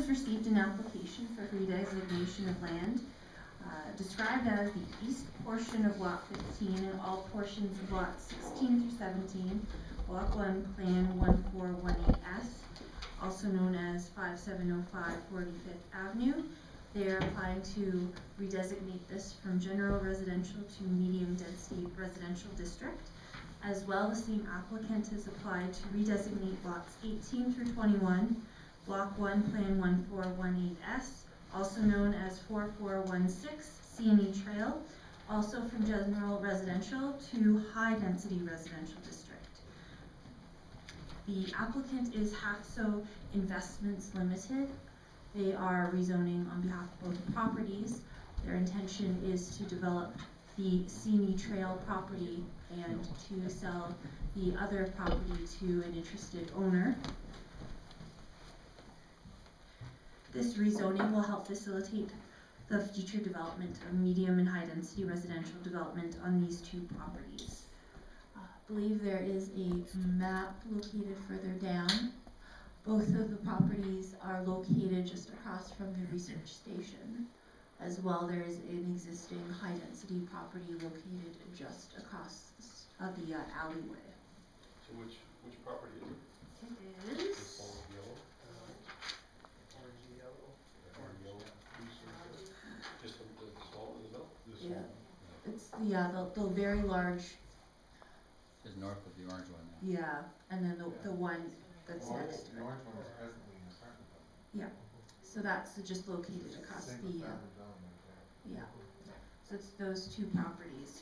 has received an application for redesignation of land described as the east portion of Lot 15 and all portions of Lots 16 through 17, Block 1, Plan 1418S, also known as 5705 45th Avenue. They are applying to redesignate this from general residential to medium density residential district. As well, the same applicant has applied to redesignate lots 18 through 21, Block 1, Plan 1418S, also known as 4416 C&E Trail, also from general residential to high density residential district. The applicant is HAFSO Investments Limited. They are rezoning on behalf of both properties. Their intention is to develop the C&E Trail property and to sell the other property to an interested owner. This rezoning will help facilitate the future development of medium and high density residential development on these two properties. I believe there is a map located further down. Both of the properties are located just across from the research station. As well, there is an existing high density property located just across the alleyway. So which property is it? It is This one is yellow. Orangey yellow. Orange yellow. Just the small one in the middle? This Yeah. one? it's the very large, Just north of the orange one now. yeah, and then the one that's next to The it. orange one is presently in the apartment building. So that's just located across Single the, family building right there. yeah. So it's those two properties.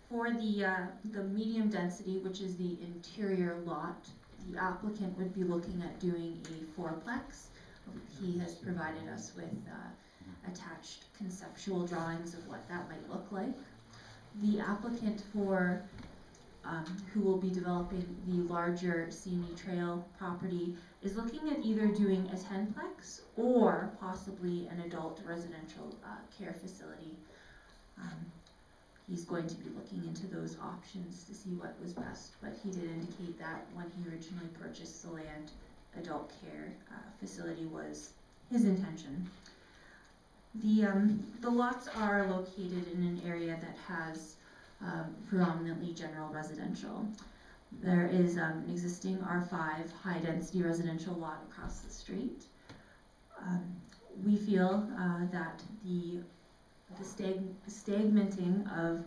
For the medium density, which is the interior lot, the applicant would be looking at doing a fourplex. He has provided us with attached conceptual drawings of what that might look like. The applicant for who will be developing the larger C&E Trail property is looking at either doing a 10-plex or possibly an adult residential care facility. He's going to be looking into those options to see what was best, but he did indicate that when he originally purchased the land, adult care facility was his intention. The lots are located in an area that has predominantly general residential. There is an existing R5 high density residential lot across the street. We feel that the stagmenting of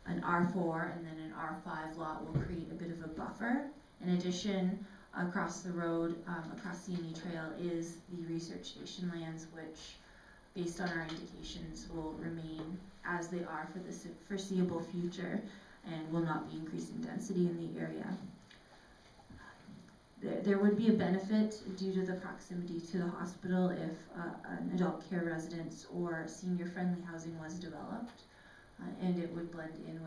an R4 and then an R5 lot will create a bit of a buffer. In addition, across the road, across C&E Trail is the research station lands, which based on our indications will remain as they are for the foreseeable future and will not be increasing density in the area. There would be a benefit due to the proximity to the hospital if an adult care residence or senior friendly housing was developed, and it would blend in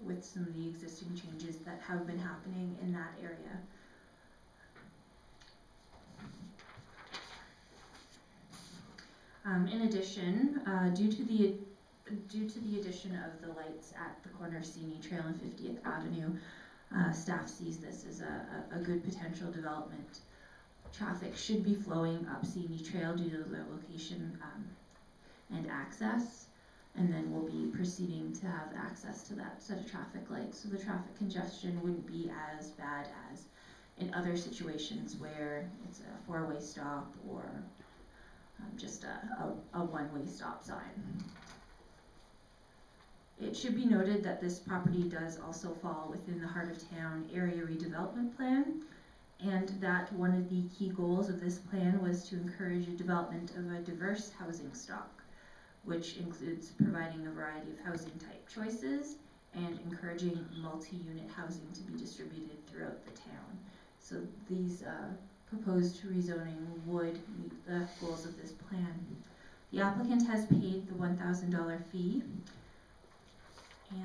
with some of the existing changes that have been happening in that area. In addition, due to the addition of the lights at the corner of C&E Trail and 50th Avenue, staff sees this as a good potential development. Traffic should be flowing up C&E Trail due to the location and access, and then we'll be proceeding to have access to that set of traffic lights, so the traffic congestion wouldn't be as bad as in other situations where it's a four-way stop or just a one-way stop sign. It should be noted that this property does also fall within the Heart of Town Area Redevelopment Plan, and that one of the key goals of this plan was to encourage the development of a diverse housing stock, which includes providing a variety of housing type choices and encouraging multi-unit housing to be distributed throughout the town. So these proposed rezoning would meet the goals of this plan. The applicant has paid the $1,000 fee,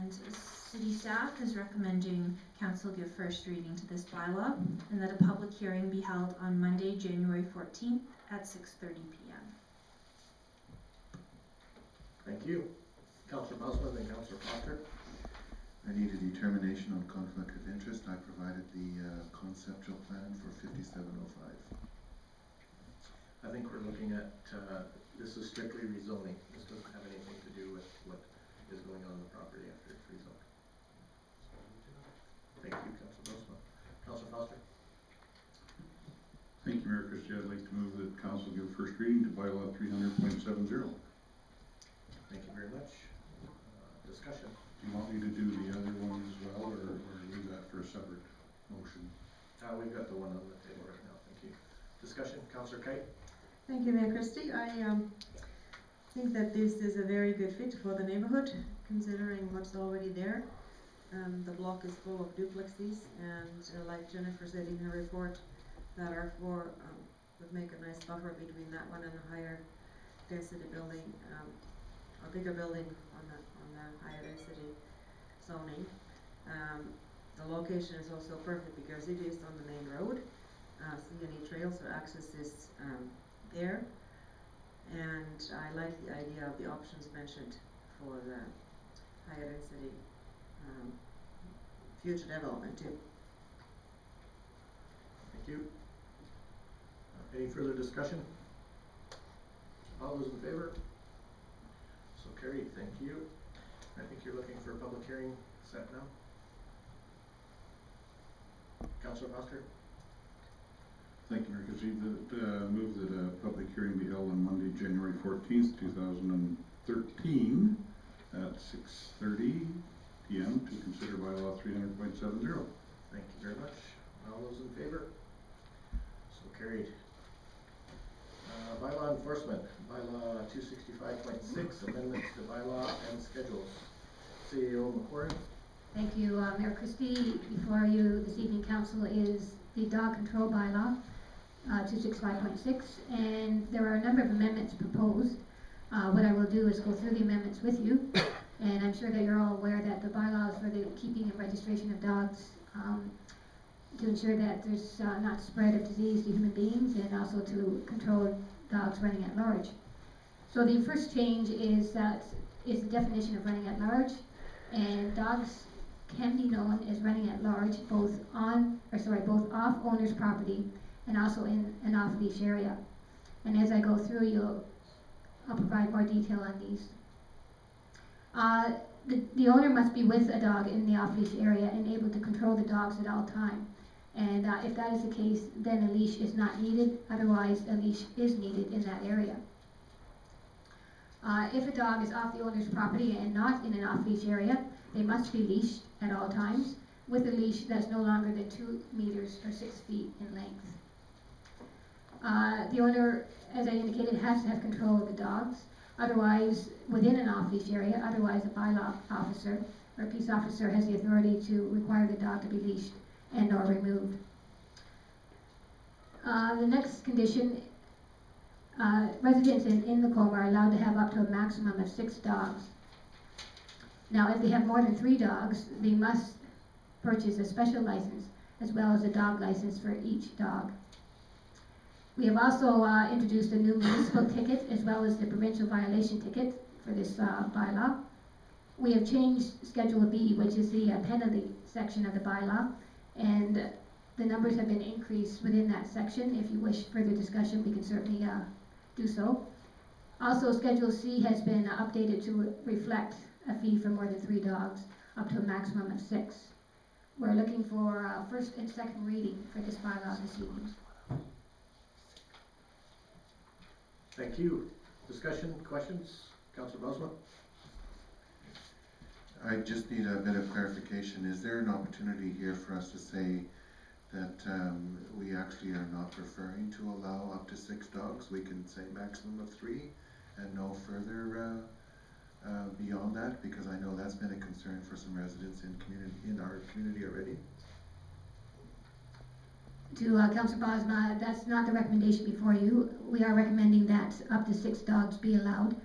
and city staff is recommending council give first reading to this bylaw and that a public hearing be held on Monday, January 14th at 6:30 p.m. Thank you. Councillor Musman and Councillor Foster. I need a determination on conflict of interest. I provided the conceptual plan for 5705. I think we're looking at, this is strictly rezoning. This doesn't have anything to do with what is going on in the property after it's rezoned. Thank you, Councilor Bosman. Councilor Foster? Thank you, Mayor Christie. I'd like to move that council give first reading to bylaw 300.70. Thank you very much. Discussion. Do you want me to do the other one as well, or leave that for a separate motion? We've got the one on the table right now. Thank you. Discussion. Councilor Kite? Thank you, Mayor Christie. I think that this is a very good fit for the neighborhood, considering what's already there. The block is full of duplexes, and like Jennifer said in her report, that R4 would make a nice buffer between that one and a higher density building, a bigger building on the higher density zoning. The location is also perfect because it is on the main road. CNE trail, so access is there, and I like the idea of the options mentioned for the higher density future development too. Thank you. Any further discussion? All those in favor? So carried. Thank you. I think you're looking for a public hearing set now. Councilor Foster? Thank you, Mayor Christie. Move that a public hearing be held on Monday, January 14th, 2013 at 6:30 p.m. to consider bylaw 300.70. Thank you very much. All those in favor? So carried. Bylaw enforcement, bylaw 265.6, amendments to bylaw and schedules. CEO McQuarrie. Thank you, Mayor Christie. Before you this evening, council, is the dog control bylaw, 265.6, and there are a number of amendments proposed. What I will do is go through the amendments with you, and I'm sure that you're all aware that the bylaws for the keeping and registration of dogs to ensure that there's not spread of disease to human beings, and also to control dogs running at large. So the first change is the definition of running at large, and dogs can be known as running at large both off owner's property and also in an off-leash area. And as I go through, I'll provide more detail on these. The owner must be with a dog in the off-leash area and able to control the dogs at all time. And if that is the case, then a leash is not needed. Otherwise, a leash is needed in that area. If a dog is off the owner's property and not in an off-leash area, they must be leashed at all times with a leash that's no longer than 2 meters or 6 feet in length. The owner, as I indicated, has to have control of the dogs. Otherwise, within an off-leash area, otherwise a bylaw officer or a peace officer has the authority to require the dog to be leashed and or removed. The next condition, residents in Lacombe are allowed to have up to a maximum of 6 dogs. Now, if they have more than 3 dogs, they must purchase a special license as well as a dog license for each dog. We have also introduced a new municipal ticket as well as the provincial violation ticket for this bylaw. We have changed Schedule B, which is the penalty section of the bylaw, and the numbers have been increased within that section. If you wish further discussion, we can certainly do so. Also, Schedule C has been updated to reflect a fee for more than 3 dogs, up to a maximum of 6. We're looking for first and second reading for this bylaw this evening. Thank you. Discussion, questions? Councilor Bosman? I just need a bit of clarification. Is there an opportunity here for us to say that we actually are not referring to allow up to 6 dogs? We can say maximum of 3 and no further beyond that, because I know that's been a concern for some residents in our community already. To Councillor Bosma, that's not the recommendation before you. We are recommending that up to 6 dogs be allowed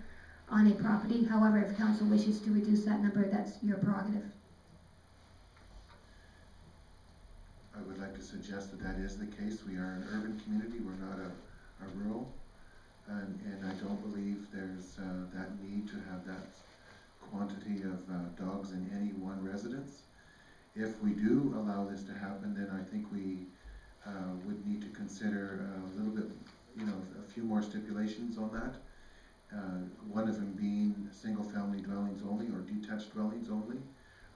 on a property. However, if council wishes to reduce that number, that's your prerogative. I would like to suggest that that is the case. We are an urban community, we're not a rural, and I don't believe there's that need to have that quantity of dogs in any one residence. If we do allow this to happen, then I think we would need to consider a little bit, a few more stipulations on that. One of them being single-family dwellings only or detached dwellings only,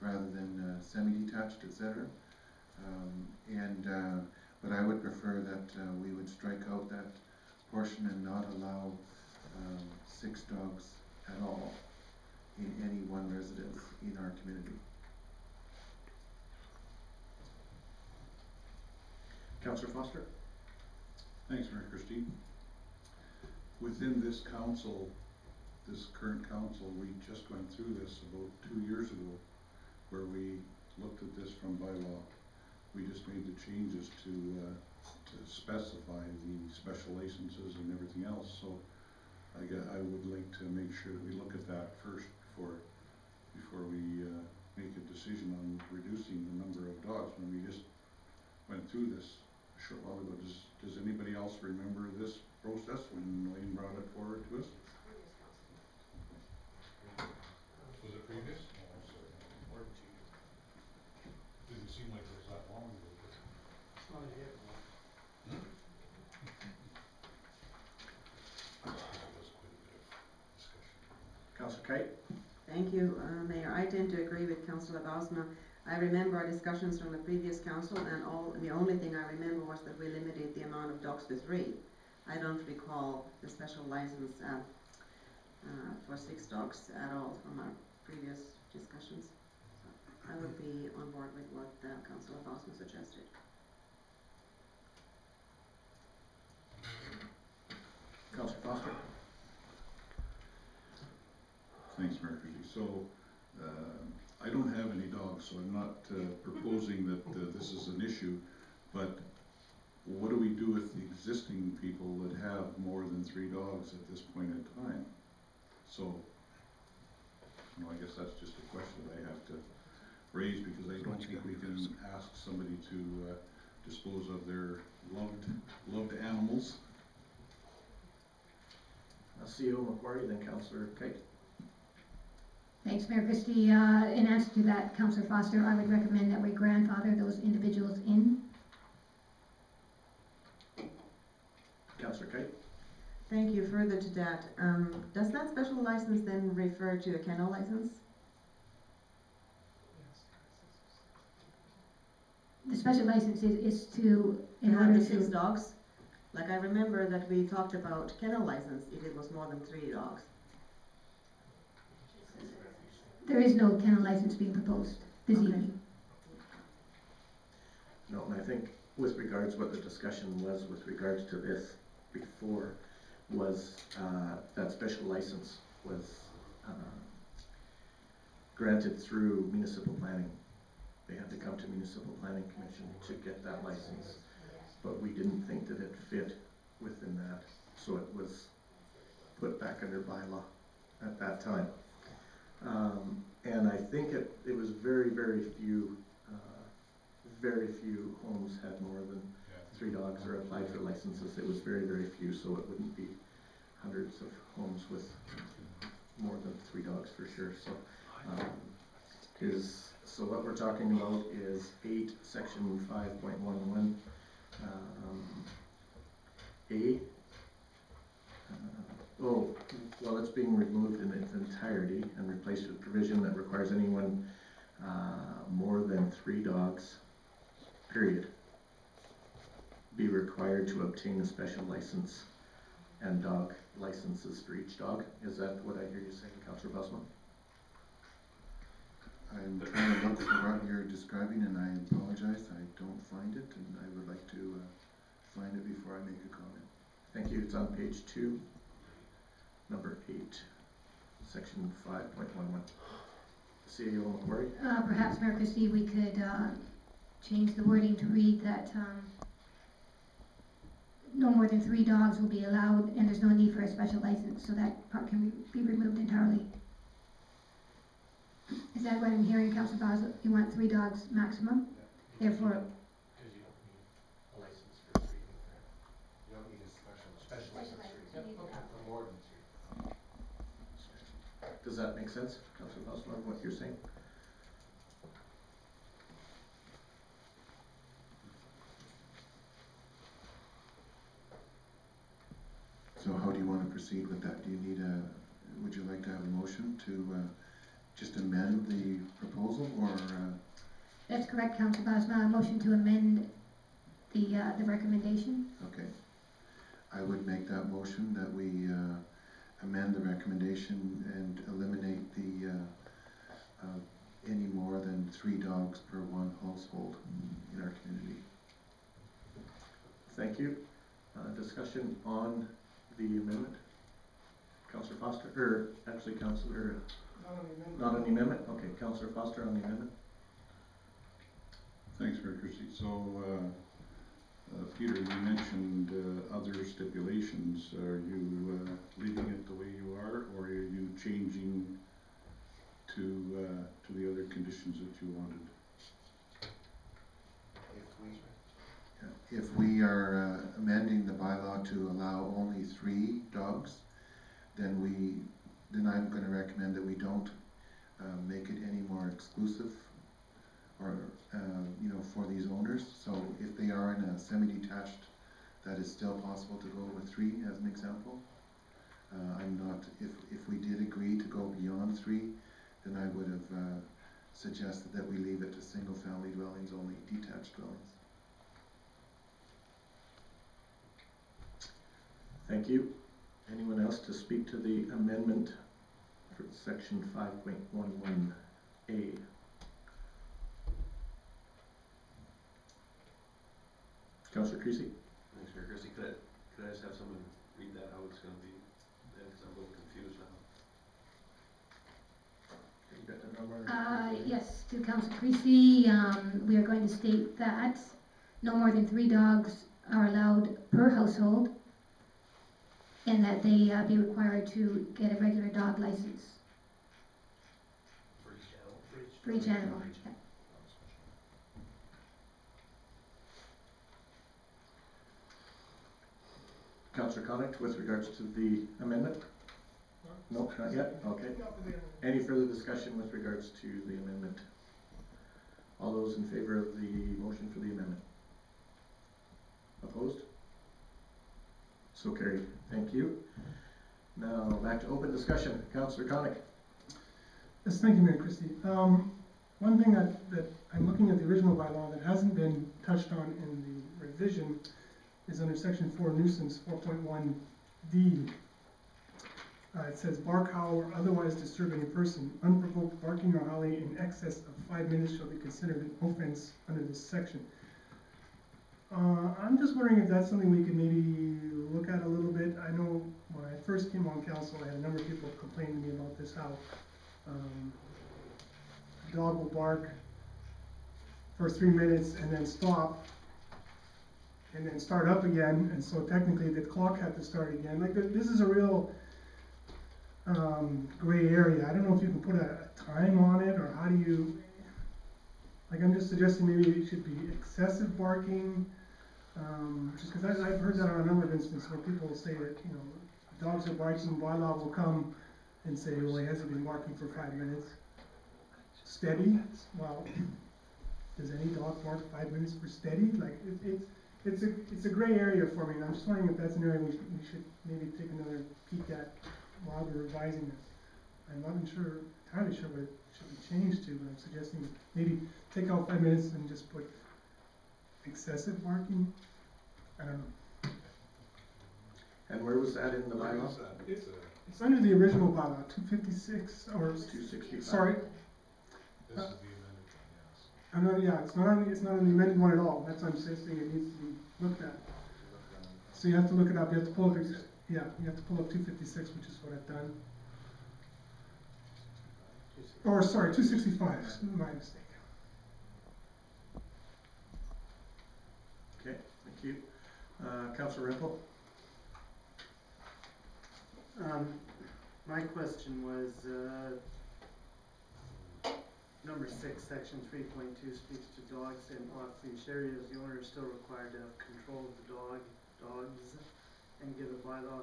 rather than semi-detached, etc. But I would prefer that we would strike out that portion and not allow 6 dogs at all in any one residence in our community. Councillor Foster? Thanks, Mayor Christie. Within this council, this current council, we just went through this about 2 years ago, where we looked at this from bylaw. We just made the changes to specify the special licenses and everything else. So I would like to make sure that we look at that first before we make a decision on reducing the number of dogs. When we just went through this a short while ago, does anybody else remember this process when Wayne brought it forward to us? Was it previous? No, I'm sorry. Didn't seem like it was that long ago. It's not yet. That was quite a bit of discussion. Councillor Kite? Thank you, Mayor. I tend to agree with Councillor Bosma. I remember our discussions from the previous council, and the only thing I remember was that we limited the amount of dogs to 3. I don't recall the special license for 6 dogs at all from our previous discussions. So I would be on board with what Councillor Bosma suggested. Councillor Foster? Thanks, Mayor Christie. So, I don't have any dogs, so I'm not proposing that this is an issue, but what do we do with the existing people that have more than 3 dogs at this point in time? So, I guess that's just a question that I have to raise, because I don't think we can ask somebody to dispose of their loved animals. CEO Macquarie, then Councillor Kite. Thanks, Mayor Christie. In answer to that, Councillor Foster, I would recommend that we grandfather those individuals in. Councillor Kite? Thank you. Further to that, does that special license then refer to a kennel license? The special license is to, in To have order the 6 to, dogs? Like I remember that we talked about kennel license if it was more than 3 dogs. there is no kennel license being proposed this Okay. evening. No, and I think with regards what the discussion was with regards to this before was that special license was granted through municipal planning. They had to come to municipal planning commission to get that license, but we didn't think that it fit within that, so it was put back under bylaw at that time. And I think it was very, very few homes had more than 3 dogs or applied for licenses. It was very, very few, so it wouldn't be hundreds of homes with more than 3 dogs for sure. So what we're talking about is 8, section 5.11, A. Well, it's being removed in its entirety and replaced with provision that requires anyone more than 3 dogs, period, be required to obtain a special license and dog licenses for each dog. Is that what I hear you saying, Councillor Busman? I'm trying to look for what you're describing, and I apologize, I don't find it, and I would like to find it before I make a comment. Thank you. It's on page 2, number 8, section 5.11. CEO Macquarie? Perhaps, Mayor Christie, we could change the wording to read that no more than 3 dogs will be allowed, and there's no need for a special license, so that part can be removed entirely. Is that what I'm hearing, Councillor Basel? You want 3 dogs maximum? Therefore, Because you don't need a license for 3. You don't need a special license for 3. Yep, okay, for more than 3. Does Does that make sense, Councillor Foster, what you're saying? So how do you want to proceed with that? Do you need would you like to have a motion to just amend the proposal, or? That's correct, Councillor Bosma. A motion to amend the recommendation. Okay. I would make that motion that we amend the recommendation and eliminate the any more than 3 dogs per one household in our community. Thank you. Discussion on the amendment? Councillor Foster, or actually Councillor, not on the amendment? Okay, Councillor Foster on the amendment. Thanks, Mayor Christie. So, Peter, you mentioned other stipulations. Are you leaving it the way you are, or are you changing to the other conditions that you wanted? If we are amending the bylaw to allow only 3 dogs, then I'm going to recommend that we don't make it any more exclusive or for these owners. So if they are in a semi-detached, that is still possible to go with 3 as an example. I'm not, if we did agree to go beyond 3, then I would have suggested that we leave it to single family dwellings only, detached dwellings. Thank you. Anyone else to speak to the amendment for section 5.11A? Councillor Creasy? Thanks, Mayor Christie. Could I just have someone read that, how it's gonna be, because I'm a little confused now. You got the number? Yes, to Councillor Creasy, we are going to state that no more than 3 dogs are allowed per household, and that they be required to get a regular dog license For each animal? for each animal. Yeah. Councillor Connacht, with regards to the amendment? No, not yet? Okay. Any further discussion with regards to the amendment? All those in favor of the motion for the amendment? Opposed? So carried. Thank you. Now back to open discussion. Councillor Connacht. Yes, thank you, Mayor Christie. One thing that I'm looking at the original bylaw that hasn't been touched on in the revision is under section 4 nuisance 4.1D. It says bark, howl, or otherwise disturb any person. Unprovoked barking or howling in excess of 5 minutes shall be considered an offense under this section. I'm just wondering if that's something we could maybe look at a little bit. I know when I first came on council, I had a number of people complain to me about this, how a dog will bark for 3 minutes and then stop and then start up again, and so technically the clock had to start again. Like, this is a real gray area. I don't know if you can put a time on it, or how do you, like, I'm just suggesting maybe it should be excessive barking, just because I've heard that on a number of instances where people will say that, dogs are barking, bylaw will come and say, well, he hasn't been barking for 5 minutes. Steady? Well, does any dog bark 5 minutes for steady? Like, it's a gray area for me, and I'm just wondering if that's an area we should maybe take another peek at while we're revising this. I'm not entirely sure what it should be changed to, but I'm suggesting maybe take out 5 minutes and just put excessive barking. I don't know. And where was that in the bylaw? It's under the original bylaw, 256 or 265. Sorry. This is the amended one, yes. Yeah, it's not on the amended one at all. That's what I'm saying. It needs to be looked at. So you have to look it up. You have to pull up. You have to pull up 256, which is what I've done. Or sorry, 265. My mistake. Okay, thank you. Councillor Rempel? My question was, number 6, section 3.2 speaks to dogs in off-leash areas. The owner is still required to have control of the dogs, and give a bylaw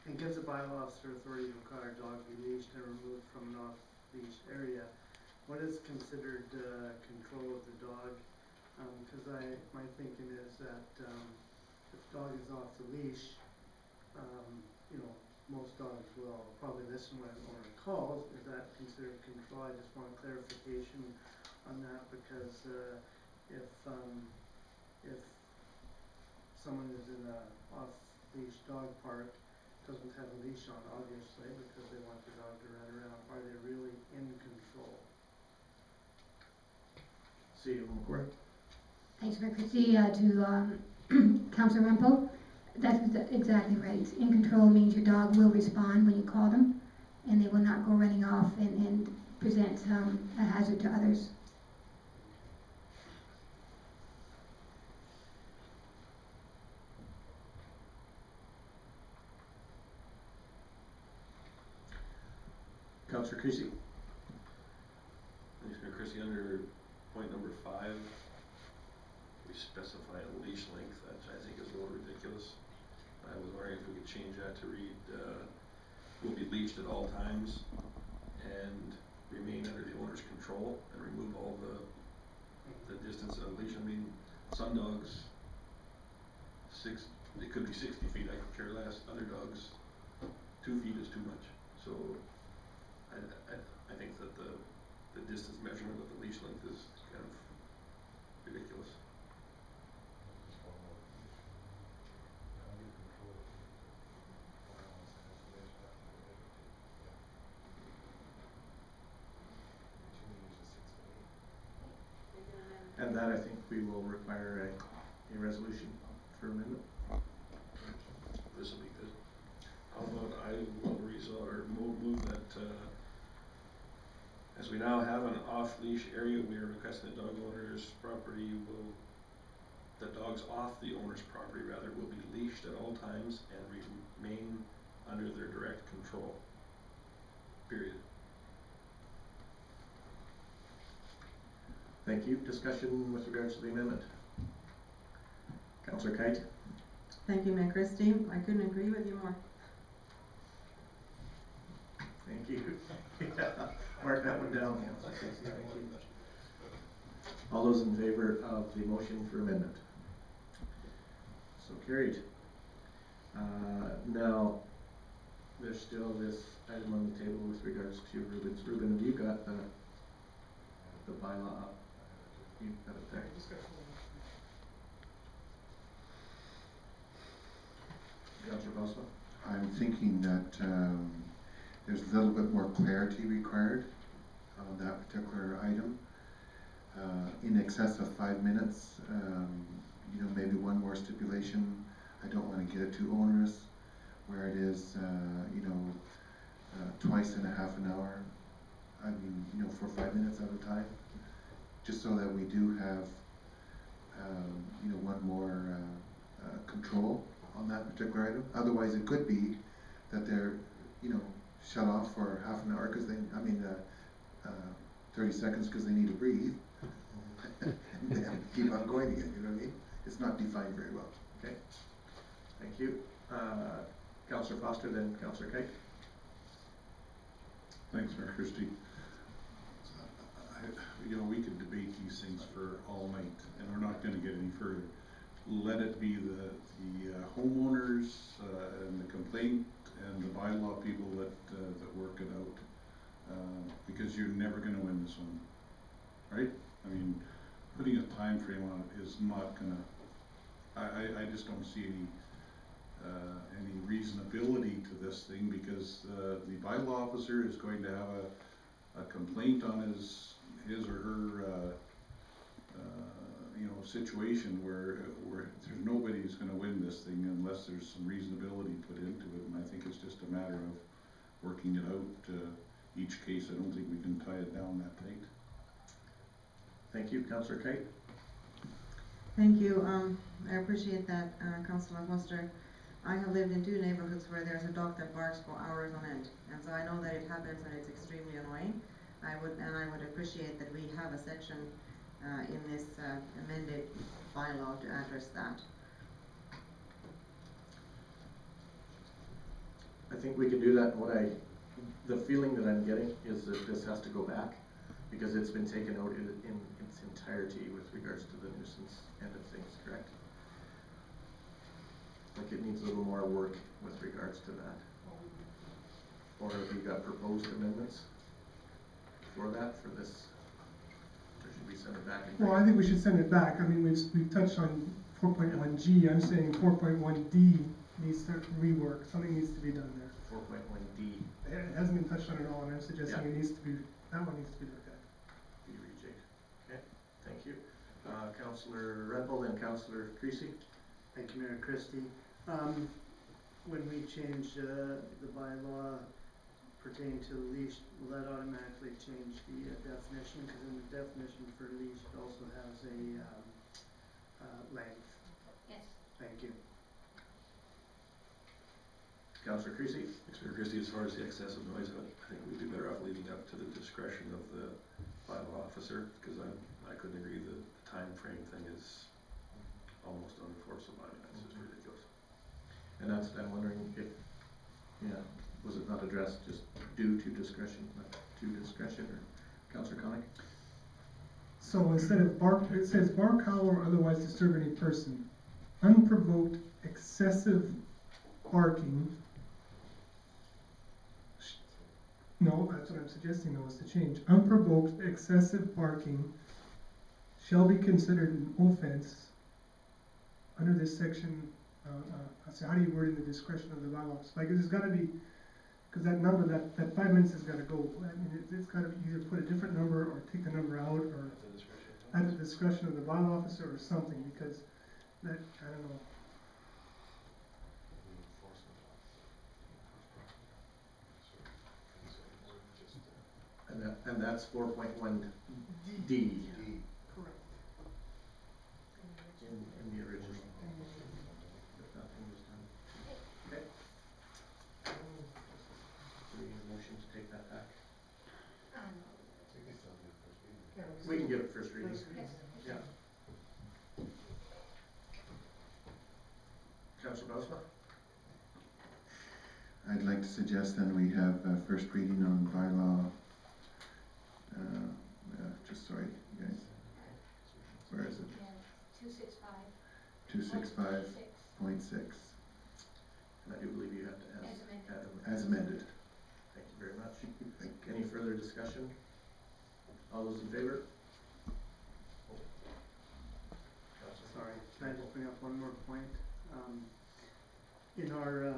and gives the bylaw officer authority to require a dog be leashed and removed from an off-leash area. What is considered control of the dog? Cause my thinking is that, if the dog is off the leash, you know, most dogs will probably listen when an owner calls. Is that considered control? I just want clarification on that, because if someone is in a off-leash dog park, doesn't have a leash on, obviously, because they want the dog to run around, are they really in control? See you, McCoy. Thanks, Mayor Christie. To Councilor Rempel, that's exactly right. In control means your dog will respond when you call them, and they will not go running off and present a hazard to others. Councillor Creasy. Thanks, Mayor Christie. Under point number 5, we specify a leash length, that I think is a little ridiculous. I was wondering if we could change that to read, will be leashed at all times and remain under the owner's control, and remove all the distance of leash. I mean, some dogs, it could be 60 feet, I could care less. Other dogs, 2 feet is too much. So I think that the distance measurement of the leash length is kind of ridiculous. And that, I think we will require a resolution for amendment. This will be good. How about I will move that, as we now have an off-leash area, we are requesting the dog owner's property the dogs off the owner's property will be leashed at all times and remain under their direct control. Period. Thank you. Discussion with regards to the amendment. Councillor Kite. Thank you, Mayor Christie. I couldn't agree with you more. Thank you. Yeah. Mark that one down, Councillor Creasy. Thank you. All those in favor of the motion for amendment? So carried. Now, there's still this item on the table with regards to Ruben's. Ruben, have you got the bylaw up? You've got it there. Councillor Boswell? I'm thinking that there's a little bit more clarity required on that particular item. In excess of 5 minutes, you know, maybe one more stipulation. I don't want to get it too onerous, where it is, you know, twice in a half an hour. I mean, you know, for 5 minutes at a time, just so that we do have, you know, one more control on that particular item. Otherwise, it could be that they're, you know, shut off for half an hour because 30 seconds because they need to breathe, and then keep on going again. You know what I mean? It's not defined very well. Okay. Thank you. Councillor Foster, then Councillor Kite. Thanks, Mayor Christie. You know, we could debate these things for all night, and we're not going to get any further. Let it be the homeowners and the complaint and the bylaw people that work it out, because you're never going to win this one, right? I mean, putting a time frame on it is not going to. I just don't see any reasonability to this thing, because the bylaw officer is going to have a complaint on his or her you know, situation where there's nobody who's going to win this thing unless there's some reasonability put into it, and I think it's just a matter of working it out. Each case, I don't think we can tie it down that tight. Thank you, Councillor Kite. Thank you. I appreciate that, Councillor Foster. I have lived in 2 neighborhoods where there's a dog that barks for hours on end, and so I know that it happens and it's extremely annoying. I would appreciate that we have a section in this amended bylaw to address that. I think we can do that, and the feeling that I'm getting is that this has to go back, because it's been taken out in its entirety with regards to the nuisance end of things, correct? Like it needs a little more work with regards to that. Or have you got proposed amendments for that, for this? Or should we send it back? Well, I think we should send it back. I mean, we've touched on 4.1G. I'm saying 4.1D needs to rework. Something needs to be done there. 4.1D. It hasn't been touched on at all, and I'm suggesting Yeah. it needs to be, that one needs to be looked at. Be rejigged. Okay, thank you. Councillor Redbold and Councillor Creasy. Thank you, Mayor Christie. When we change the bylaw pertaining to leash, will that automatically change the definition? Because in the definition for leash, it also has a length. Yes. Thank you. Councillor Creasy. Mr. Christie, as far as the excessive noise, I think we'd be better off leaving up to the discretion of the bylaw officer, because I couldn't agree the time frame thing is almost unenforceable. I mean, that's just ridiculous. And that's, I'm wondering if, was it not addressed just due to discretion, not to discretion, or Councillor Connick? So instead of bark, it says bark, howl, or otherwise disturb any person. Unprovoked excessive barking. No, that's what I'm suggesting though, is to change. Unprovoked excessive barking shall be considered an offense under this section. So how do you word in the discretion of the bylaws? Like, there's gotta be, because that number, that 5 minutes has gotta go. I mean, it's gotta be either put a different number or take the number out, or at the discretion of the bylaw officer or something, because that, I don't know. And that's 4.1D. Correct. In the original. If nothing was done. Okay. Do we need a motion to take that back? We can give it first reading. Yeah. Councillor Bosma? I'd like to suggest then we have first reading on bylaw, sorry, guys, where is it? 265.6. And I do believe you have to add As amended. Thank you very much. Any further discussion? All those in favor? Sorry, can I just bring up one more point? In our,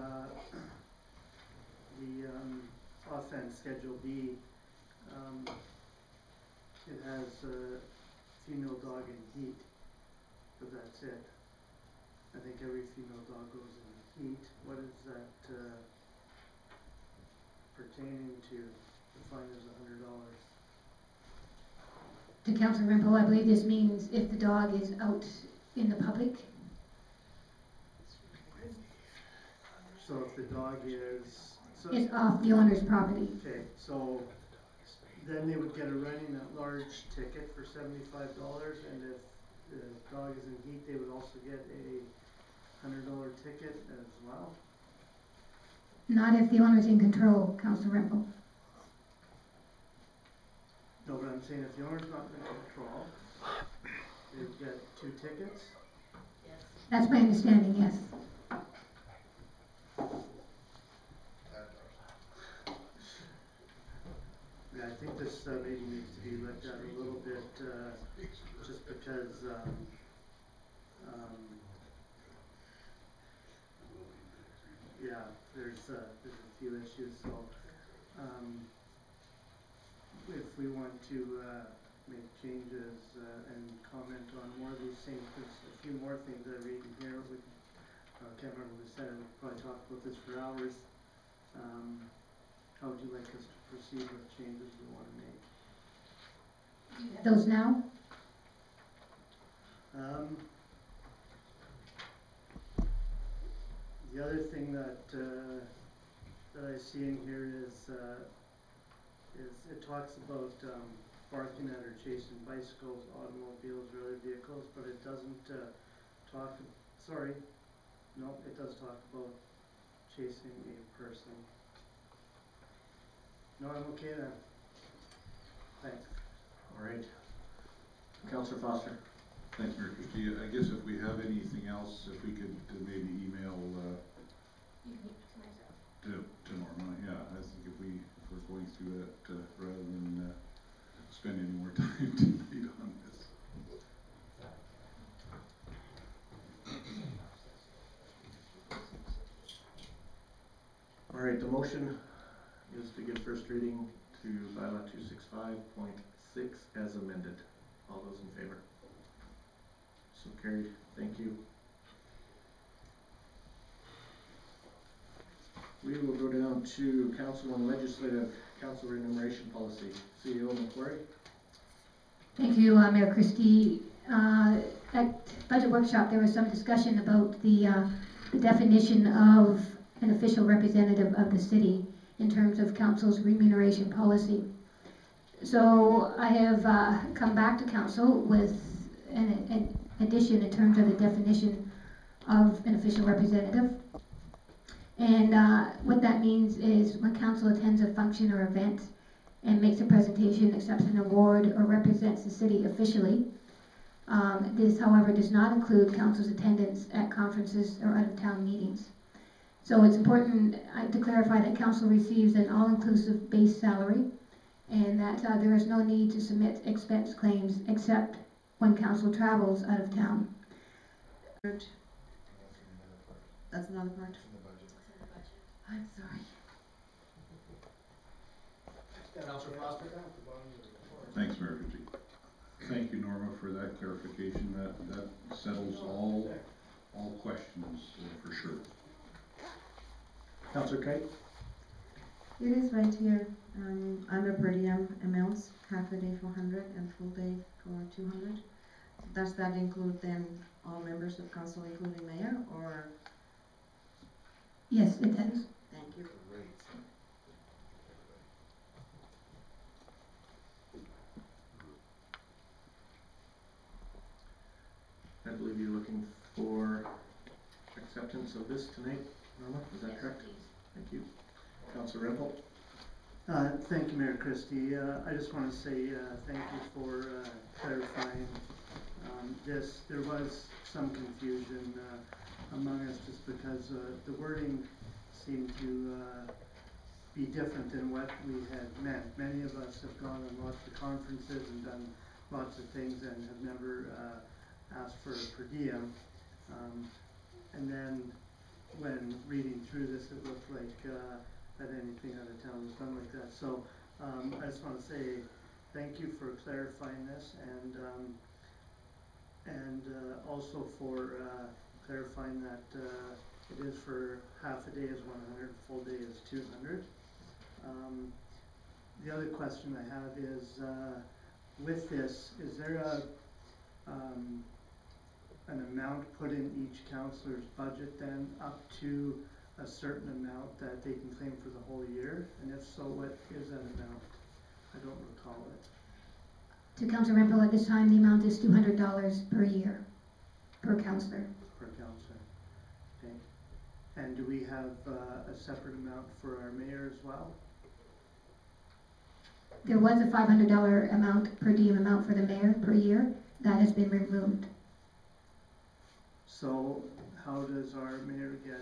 the offense Schedule B, it has female dog in heat, but that's it. I think every female dog goes in heat. What is that pertaining to? The fine is $100. To Councillor Rimpo, I believe this means if the dog is out in the public. So if the dog is... It's off the owner's property. Okay, so then they would get a running at large ticket for $75, and if the dog is in heat, they would also get a $100 ticket as well. Not if the owner's in control, Councillor Rimpo. No, but I'm saying if the owner's not in control, they would get 2 tickets. That's my understanding, yes. Yeah, I think this maybe needs to be looked at a little bit, just because, yeah, there's a few issues, so, if we want to, make changes, and comment on more of these things, there's a few more things I read in here, we, can't remember who said it, we'll probably talk about this for hours. How would you like us to proceed with changes we want to make? Those now? The other thing that I see in here is it talks about barking at or chasing bicycles, automobiles, or other vehicles, but it doesn't talk. Sorry, no, it does talk about chasing a person. No, I'm okay then. Thanks. All right. Counselor Foster. Thanks, Mayor Christie. I guess if we have anything else, if we could maybe email, You can meet myself. to Norma, yeah, I think if we're going through that, rather than, spend any more time tonight on this. All right, the motion is to give first reading to bylaw 265.6 as amended. All those in favor? So carried. Thank you. We will go down to council and legislative council remuneration policy. CEO McQuarrie. Thank you, Mayor Christie. At budget workshop, there was some discussion about the definition of an official representative of the city in terms of council's remuneration policy. So I have come back to council with an addition in terms of the definition of an official representative. And what that means is when council attends a function or event and makes a presentation, accepts an award, or represents the city officially. This, however, does not include council's attendance at conferences or out-of-town meetings. So it's important to clarify that council receives an all-inclusive base salary and that there is no need to submit expense claims except when council travels out of town. That's another part. I'm sorry. Counselor Foster. Thanks, Mayor Christie. Thank you, Norma, for that clarification. That settles all questions for sure. Counselor Kite. It is right here, under per diem amounts, half a day for 100 and full day for 200. Does that include then all members of council, including mayor, or? Yes, it does. Thank you. I believe you're looking for acceptance of this tonight, Norma, is that correct? Thank you. Councilor Rempel. Thank you, Mayor Christie. I just want to say thank you for clarifying this. There was some confusion among us just because the wording seemed to be different than what we had meant. Many of us have gone on lots of conferences and done lots of things and have never asked for per diem. And then when reading through this, it looked like that anything out of town was done like that. So I just want to say thank you for clarifying this and also for clarifying that it is for half a day is 100, full day is 200. The other question I have is with this, is there an amount put in each councillor's budget then up to a certain amount that they can claim for the whole year? And if so, what is that amount? I don't recall it. To Councillor Rempel, at this time, the amount is $200 per year, per councillor. Per councillor. Okay. And do we have a separate amount for our mayor as well? There was a $500 amount, per diem amount for the mayor per year. That has been removed. So how does our mayor get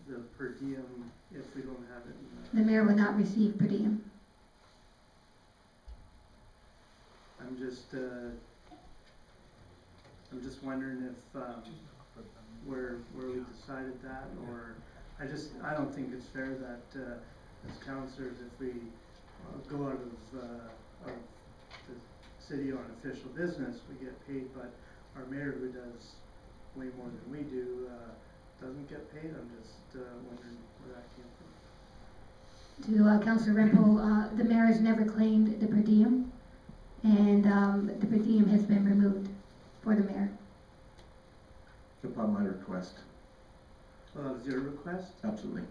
the per diem if we don't have it in The mayor would not receive per diem. I'm just wondering if where we decided that, or I don't think it's fair that as councillors, if we go out of the city on official business, we get paid, but our mayor, who does way more than we do, doesn't get paid. I'm just wondering where that came from. To Councillor Rempel, the mayor has never claimed the per diem, and the per diem has been removed for the mayor. Upon my request. Well, that was your request? Absolutely.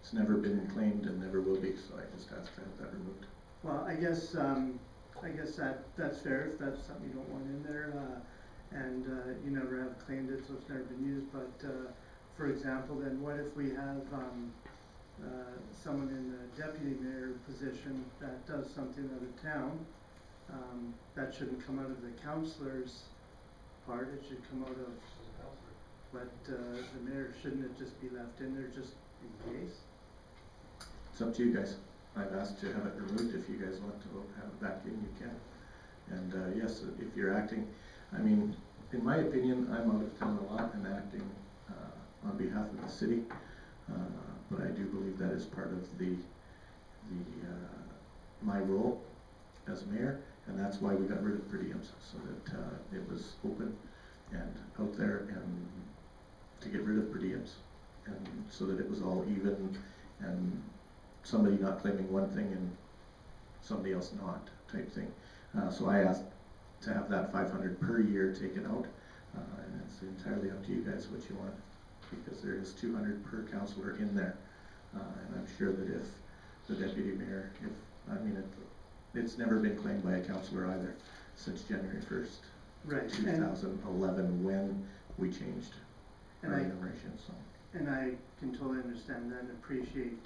It's never been claimed and never will be, so I just asked to have that removed. Well, I guess that's fair if that's something you don't want in there. and you never have claimed it, so it's never been used, but for example, then what if we have someone in the deputy mayor position that does something out of town? That shouldn't come out of the councillor's part, it should come out of, but the mayor, shouldn't it just be left in there just in case? It's up to you guys. I've asked to have it removed. If you guys want to have it back in, you can. And yes, if you're acting, I mean, in my opinion, I'm out of town a lot and acting on behalf of the city, but I do believe that is part of my role as mayor, and that's why we got rid of per diems, so that it was open and out there, and to get rid of per diems, and so that it was all even, and somebody not claiming one thing and somebody else not, type thing. So I asked to have that 500 per year taken out, and it's entirely up to you guys what you want, because there is 200 per councillor in there, and I'm sure that if the deputy mayor, it's never been claimed by a councillor either since January 1st, Right. 2011, when we changed And our I- enumeration. So. And I can totally understand that and appreciate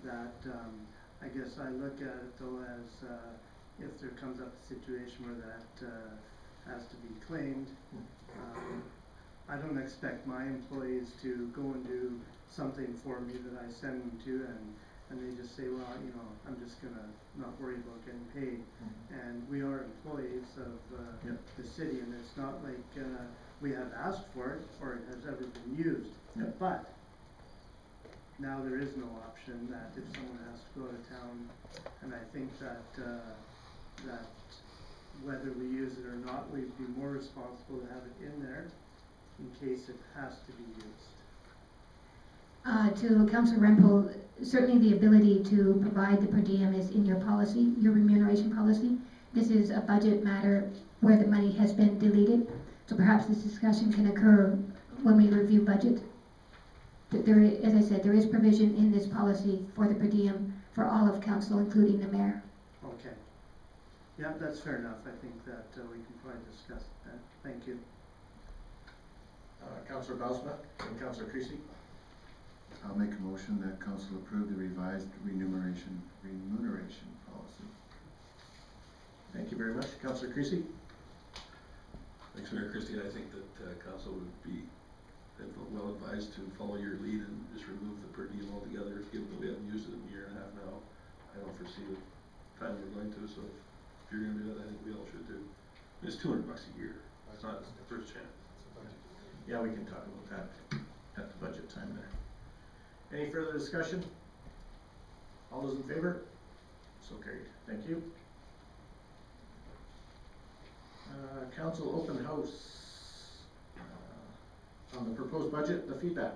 that. I guess I look at it though as if there comes up a situation where that has to be claimed, I don't expect my employees to go and do something for me that I send them to, and they just say, well, you know, I'm just gonna not worry about getting paid. And we are employees of Yep. the city, and it's not like we have asked for it or it has ever been used. Yep. But now there is no option that if someone has to go out of town, and I think that that whether we use it or not, we'd be more responsible to have it in there in case it has to be used. To Councillor Rempel, certainly the ability to provide the per diem is in your policy, your remuneration policy. This is a budget matter where the money has been deleted, so perhaps this discussion can occur when we review budget. There, as I said, there is provision in this policy for the per diem for all of council, including the mayor. Okay. Yeah, that's fair enough. I think that we can probably discuss that. Thank you. Councillor Bausma and Councillor Creasy. I'll make a motion that council approve the revised remuneration policy. Thank you very much. Councillor Creasy. Thanks, Mayor Christie. I think that council would be well advised to follow your lead and just remove the per diem altogether, given that we haven't used it in a year and a half now. I don't foresee the time we're going to, so if you're going to do that, I think we all should do. It's $200 a year. It's not the first chance. Yeah, we can talk about that at the budget time there. Any further discussion? All those in favor? So carried. Thank you. Council open house. On the proposed budget, the feedback.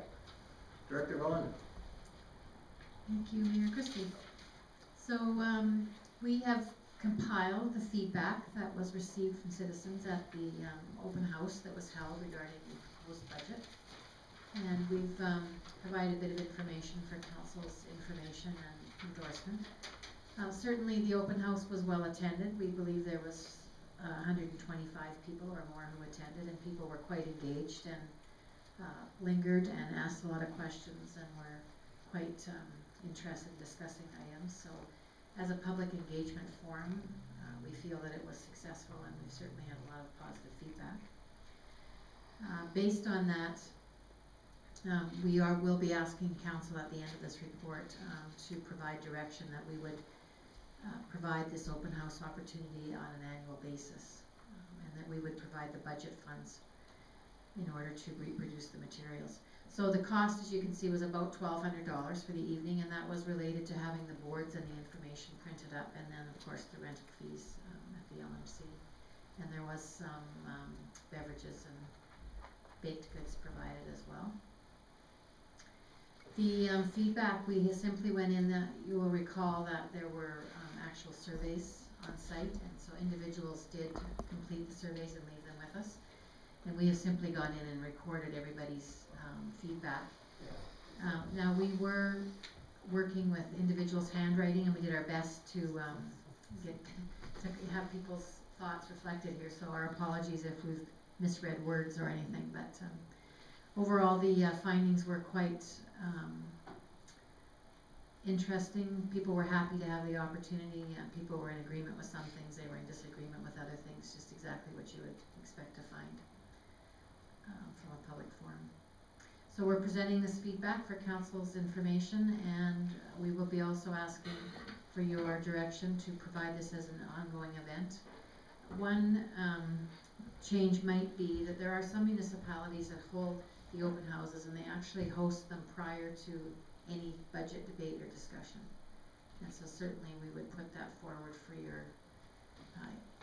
Director Vaughan. Thank you, Mayor Christie. So we have compiled the feedback that was received from citizens at the open house that was held regarding the proposed budget. And we've provided a bit of information for council's information and endorsement. Certainly the open house was well attended. We believe there was 125 people or more who attended, and people were quite engaged and lingered and asked a lot of questions and were quite interested in discussing items. So as a public engagement forum, we feel that it was successful, and we've certainly had a lot of positive feedback. Based on that, will be asking council at the end of this report to provide direction that we would provide this open house opportunity on an annual basis, and that we would provide the budget funds in order to reproduce the materials. So the cost, as you can see, was about $1,200 for the evening, and that was related to having the boards and the information printed up, and then of course the rental fees at the LMC. And there was some beverages and baked goods provided as well. The feedback, we simply went in that, you will recall that there were actual surveys on site, and so individuals did complete the surveys and leave them with us. And we have simply gone in and recorded everybody's feedback. Now we were working with individuals' handwriting, and we did our best to have people's thoughts reflected here, so our apologies if we've misread words or anything, but overall the findings were quite interesting. People were happy to have the opportunity. People were in agreement with some things, they were in disagreement with other things, just exactly what you would expect to find from a public forum. So we're presenting this feedback for council's information, and we will be also asking for your direction to provide this as an ongoing event. One change might be that there are some municipalities that hold the open houses and they actually host them prior to any budget debate or discussion. And so certainly we would put that forward for your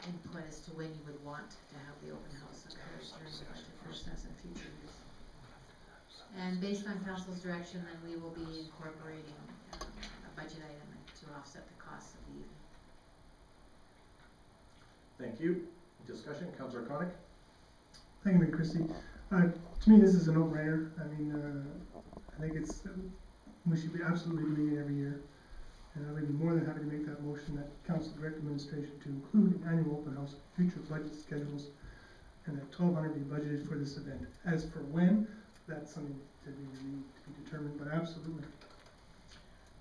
input as to when you would want to have the open house occur during the budget process in future years. And based on council's direction, then we will be incorporating a budget item to offset the costs of the evening. Thank you. Discussion, Councillor Connick? Thank you, Mayor Christie. To me, this is a no-brainer. I mean, I think it's, we should be absolutely doing it every year. And I would be more than happy to make that motion that council direct administration to include an annual open house, future budget schedules, and that $1,200 be budgeted for this event. As for when, that's something to be determined, but absolutely.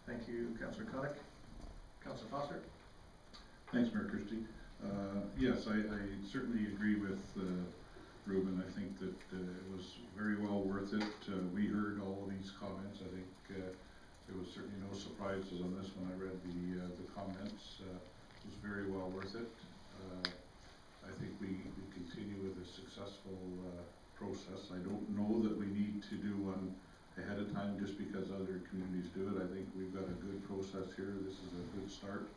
Thank you, Councillor Connick. Councillor Foster? Thanks, Mayor Christie. Yes, I certainly agree with Ruben. I think that it was very well worth it. We heard all of these comments. I think there was certainly no surprises on this when I read the comments. It was very well worth it. I think we continue with a successful process. I don't know that we need to do one ahead of time just because other communities do it. I think we've got a good process here. This is a good start.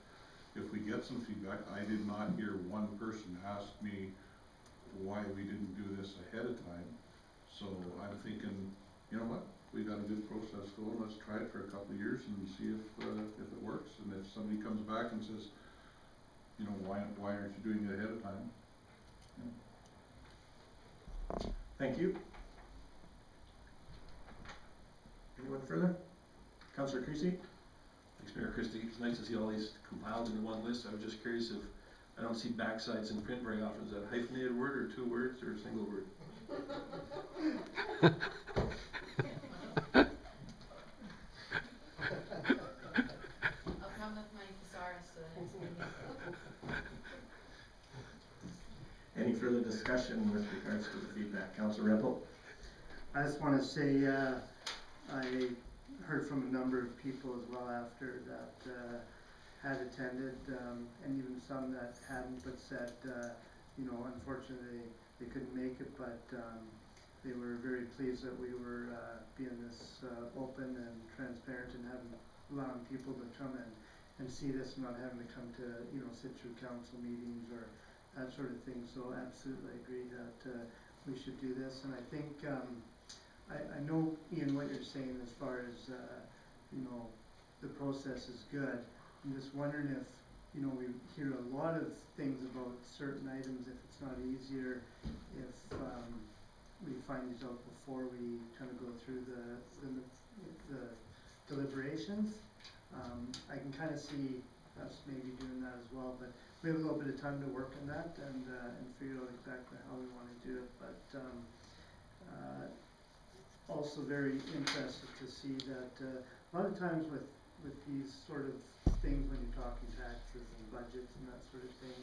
If we get some feedback, I did not hear one person ask me why we didn't do this ahead of time. So I'm thinking, you know what? We got a good process going. Let's try it for a couple of years and see if it works. And if somebody comes back and says, you know, why aren't you doing it ahead of time? Yeah. Thank you. Anyone further? Councillor Creasy? Thanks, Mayor Christie. It's nice to see all these compiled into one list. I was just curious if, I don't see backsides in print very often. Is that a hyphenated word or 2 words or a single word? I'll come with my thesaurus to the next meeting. Any further discussion with regards to the feedback? Councillor Rempel? I just want to say, I heard from a number of people as well after that had attended, and even some that hadn't, but said, you know, unfortunately they couldn't make it, but they were very pleased that we were being this open and transparent and allowing people to come and see this, and not having to come to, you know, sit through council meetings or that sort of thing. So absolutely agree that we should do this, and I think I know, Ian, what you're saying as far as you know, the process is good. I'm just wondering if, you know, we hear a lot of things about certain items, if it's not easier if we find these out before we kind of go through the deliberations. I can kind of see us maybe doing that as well, but we have a little bit of time to work on that and figure out exactly how we want to do it. But also very interested to see that a lot of times with these sort of things, when you're talking taxes and budgets and that sort of thing,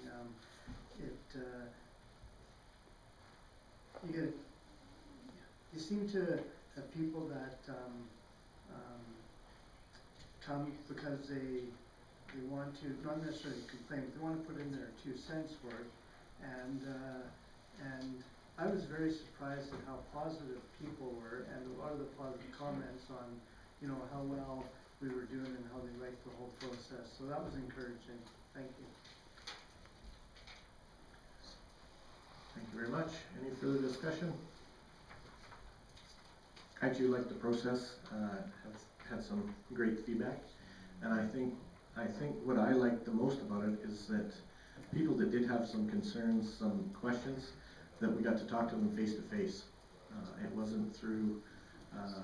you seem to have people that come because they want to, not necessarily complain, but they want to put in their 2 cents worth, and I was very surprised at how positive people were, and a lot of the positive comments on, you know, how well we were doing and how they liked the whole process. So that was encouraging. Thank you. Thank you very much. Any further discussion? I too like the process. Had some great feedback, and I think what I liked the most about it is that people that did have some concerns, some questions, that we got to talk to them face to face. It wasn't through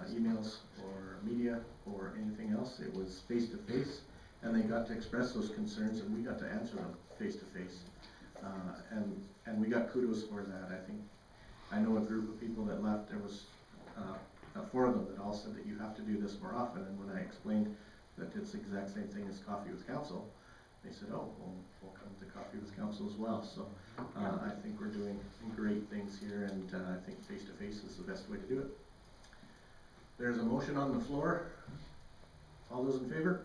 emails or media or anything else. It was face to face, and they got to express those concerns, and we got to answer them face to face. And we got kudos for that. I think I know a group of people that left, there was, 4 of them that all said that you have to do this more often, and when I explained that it's the exact same thing as Coffee with Council, they said, oh, well, we'll come to Coffee with Council as well, so, I think we're doing great things here, and, I think face-to-face is the best way to do it. There's a motion on the floor. All those in favor?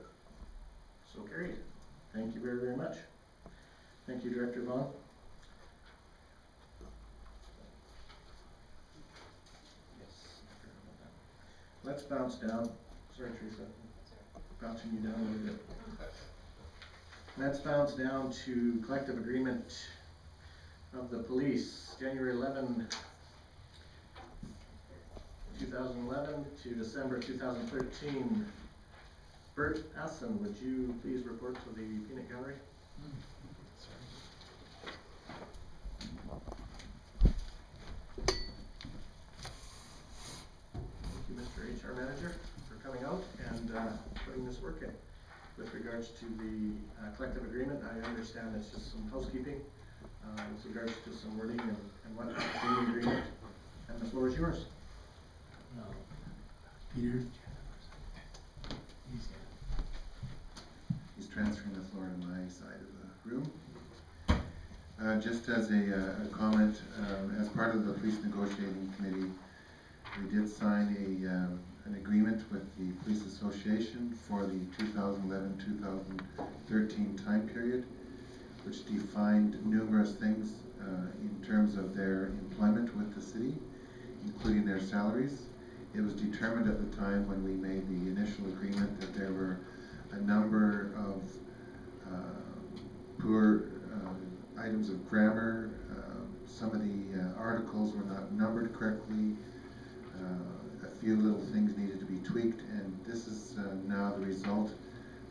So carried. Thank you very, very much. Thank you, Director Vaughn. Let's bounce down. Sorry, Teresa. Bouncing you down a little bit. Let's bounce down to collective agreement of the police, January 11, 2011 to December 2013. Bert Assen, would you please report to the peanut gallery? Thank you, Mr. HR Manager, for coming out and putting this work in. With regards to the collective agreement, I understand it's just some housekeeping with regards to some wording and whatnot in the agreement. And the floor is yours. Peter? He's transferring the floor to my side of the room. Just as a comment, as part of the police negotiating committee, we did sign an agreement with the Police Association for the 2011-2013 time period, which defined numerous things in terms of their employment with the city, including their salaries. It was determined at the time when we made the initial agreement that there were a number of poor items of grammar. Some of the articles were not numbered correctly. A few little things needed to be tweaked, and this is now the result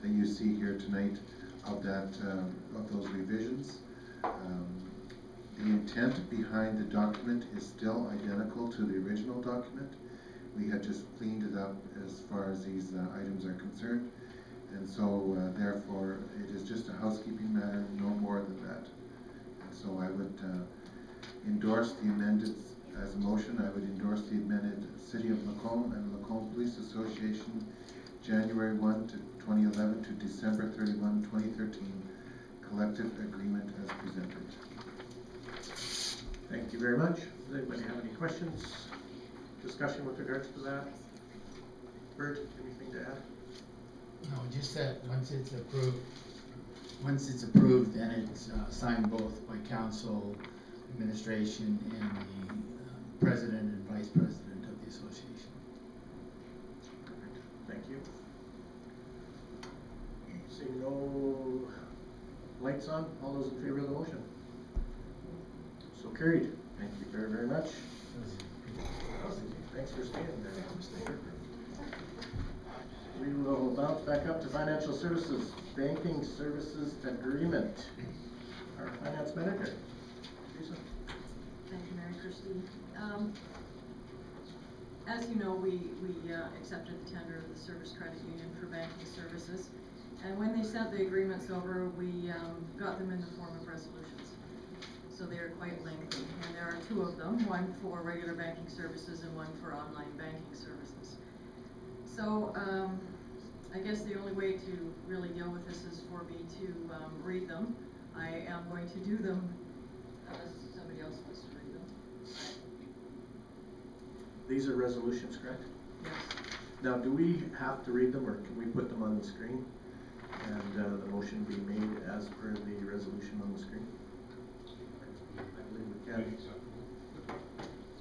that you see here tonight of those revisions. The intent behind the document is still identical to the original document. We had just cleaned it up as far as these items are concerned, and so therefore it is just a housekeeping matter, no more than that. And so I would endorse the amended, as a motion, I would endorse the amended City of Lacombe and Lacombe Police Association January 1 to 2011 to December 31, 2013 collective agreement as presented. Thank you very much. Does anybody have any questions? Discussion with regards to that? Bert, anything to add? No, just that once it's approved, then it's signed both by council, administration, and the president and vice president of the association. Thank you. Seeing no lights on, all those in favor of the motion? So carried. Thank you very, very much. Thanks for staying there. We will bounce back up to financial services, banking services agreement. Our finance manager, Teresa. Thank you, Mary Christie. As you know, we accepted the tender of the Service Credit Union for banking services. And when they sent the agreements over, we got them in the form of resolutions. So they are quite lengthy. And there are 2 of them, one for regular banking services and one for online banking services. So I guess the only way to really deal with this is for me to read them. I am going to do them unless somebody else wants to read them. These are resolutions, correct? Yes. Now, do we have to read them, or can we put them on the screen and the motion be made as per the resolution on the screen? I believe we can.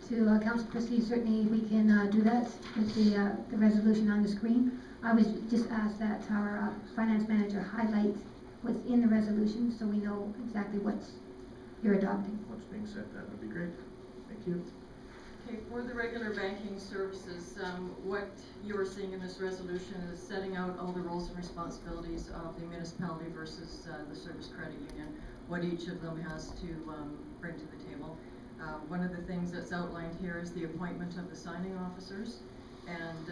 To Council Christie, certainly we can do that with the resolution on the screen. I was just asked that our finance manager highlight what's in the resolution so we know exactly what you're adopting. What's being said, that would be great. Thank you. Okay, for the regular banking services, what you're seeing in this resolution is setting out all the roles and responsibilities of the municipality versus the Service Credit Union, what each of them has to bring to the table. One of the things that's outlined here is the appointment of the signing officers, and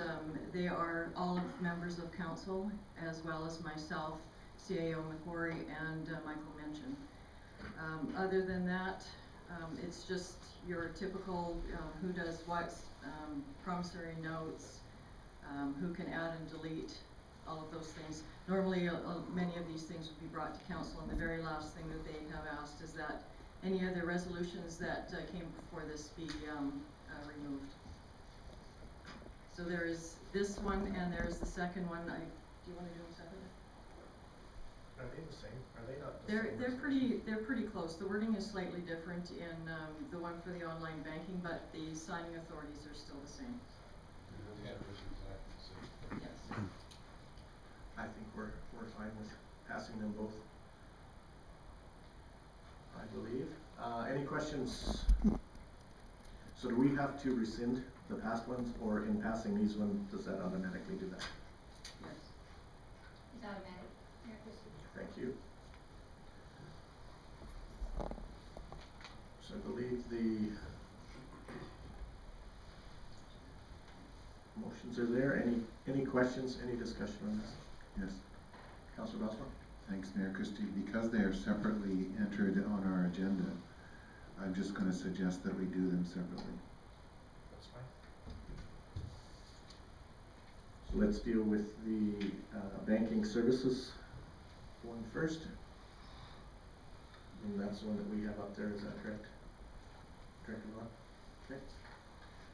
they are all members of council, as well as myself, CAO McQuarrie, and Michael Minchin. Other than that, It's just your typical, who does what, promissory notes, who can add and delete, all of those things. Normally, many of these things would be brought to council, and the very last thing that they have asked is that any other resolutions that came before this be removed. So there is this one, and there's the second one. Do you want to do them separately? Are they the same? Are they not the They're same? they're pretty close. The wording is slightly different in the one for the online banking, but the signing authorities are still the same. Yes. I think we're fine with passing them both, I believe. Any questions? So do we have to rescind the past ones, or in passing these ones, does that automatically do that? Yes. It's automatic. Mayor Christie. Thank you. So I believe the motions are there. Any questions, any discussion on this? Yes. Councillor Boswell? Thanks, Mayor Christie. Because they are separately entered on our agenda, I'm just going to suggest that we do them separately. That's fine. So let's deal with the banking services one first. And that's the one that we have up there, is that correct? Director Law? Okay.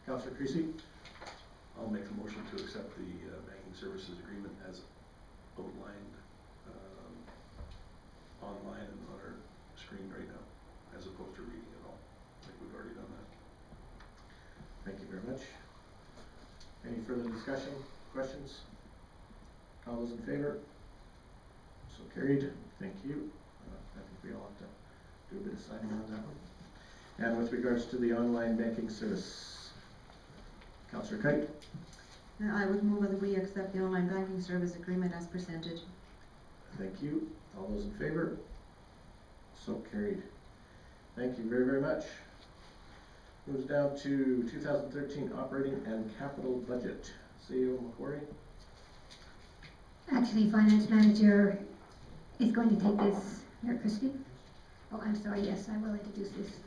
Councillor Creasy? I'll make a motion to accept the banking services agreement as outlined online and on our screen right now, as opposed to reading it all. I think we've already done that. Thank you very much. Any further discussion, questions? All those in favor? So carried. Thank you. I think we all have to do a bit of signing on that one. And with regards to the online banking service, Councillor Kite? I would move that we accept the online banking service agreement as presented. Thank you. All those in favor? So carried. Thank you very, very much. Moves down to 2013 operating and capital budget. CEO Macquarie? Actually, Finance Manager is going to take this. Mayor Christie? Oh, I'm sorry, yes, I will introduce this.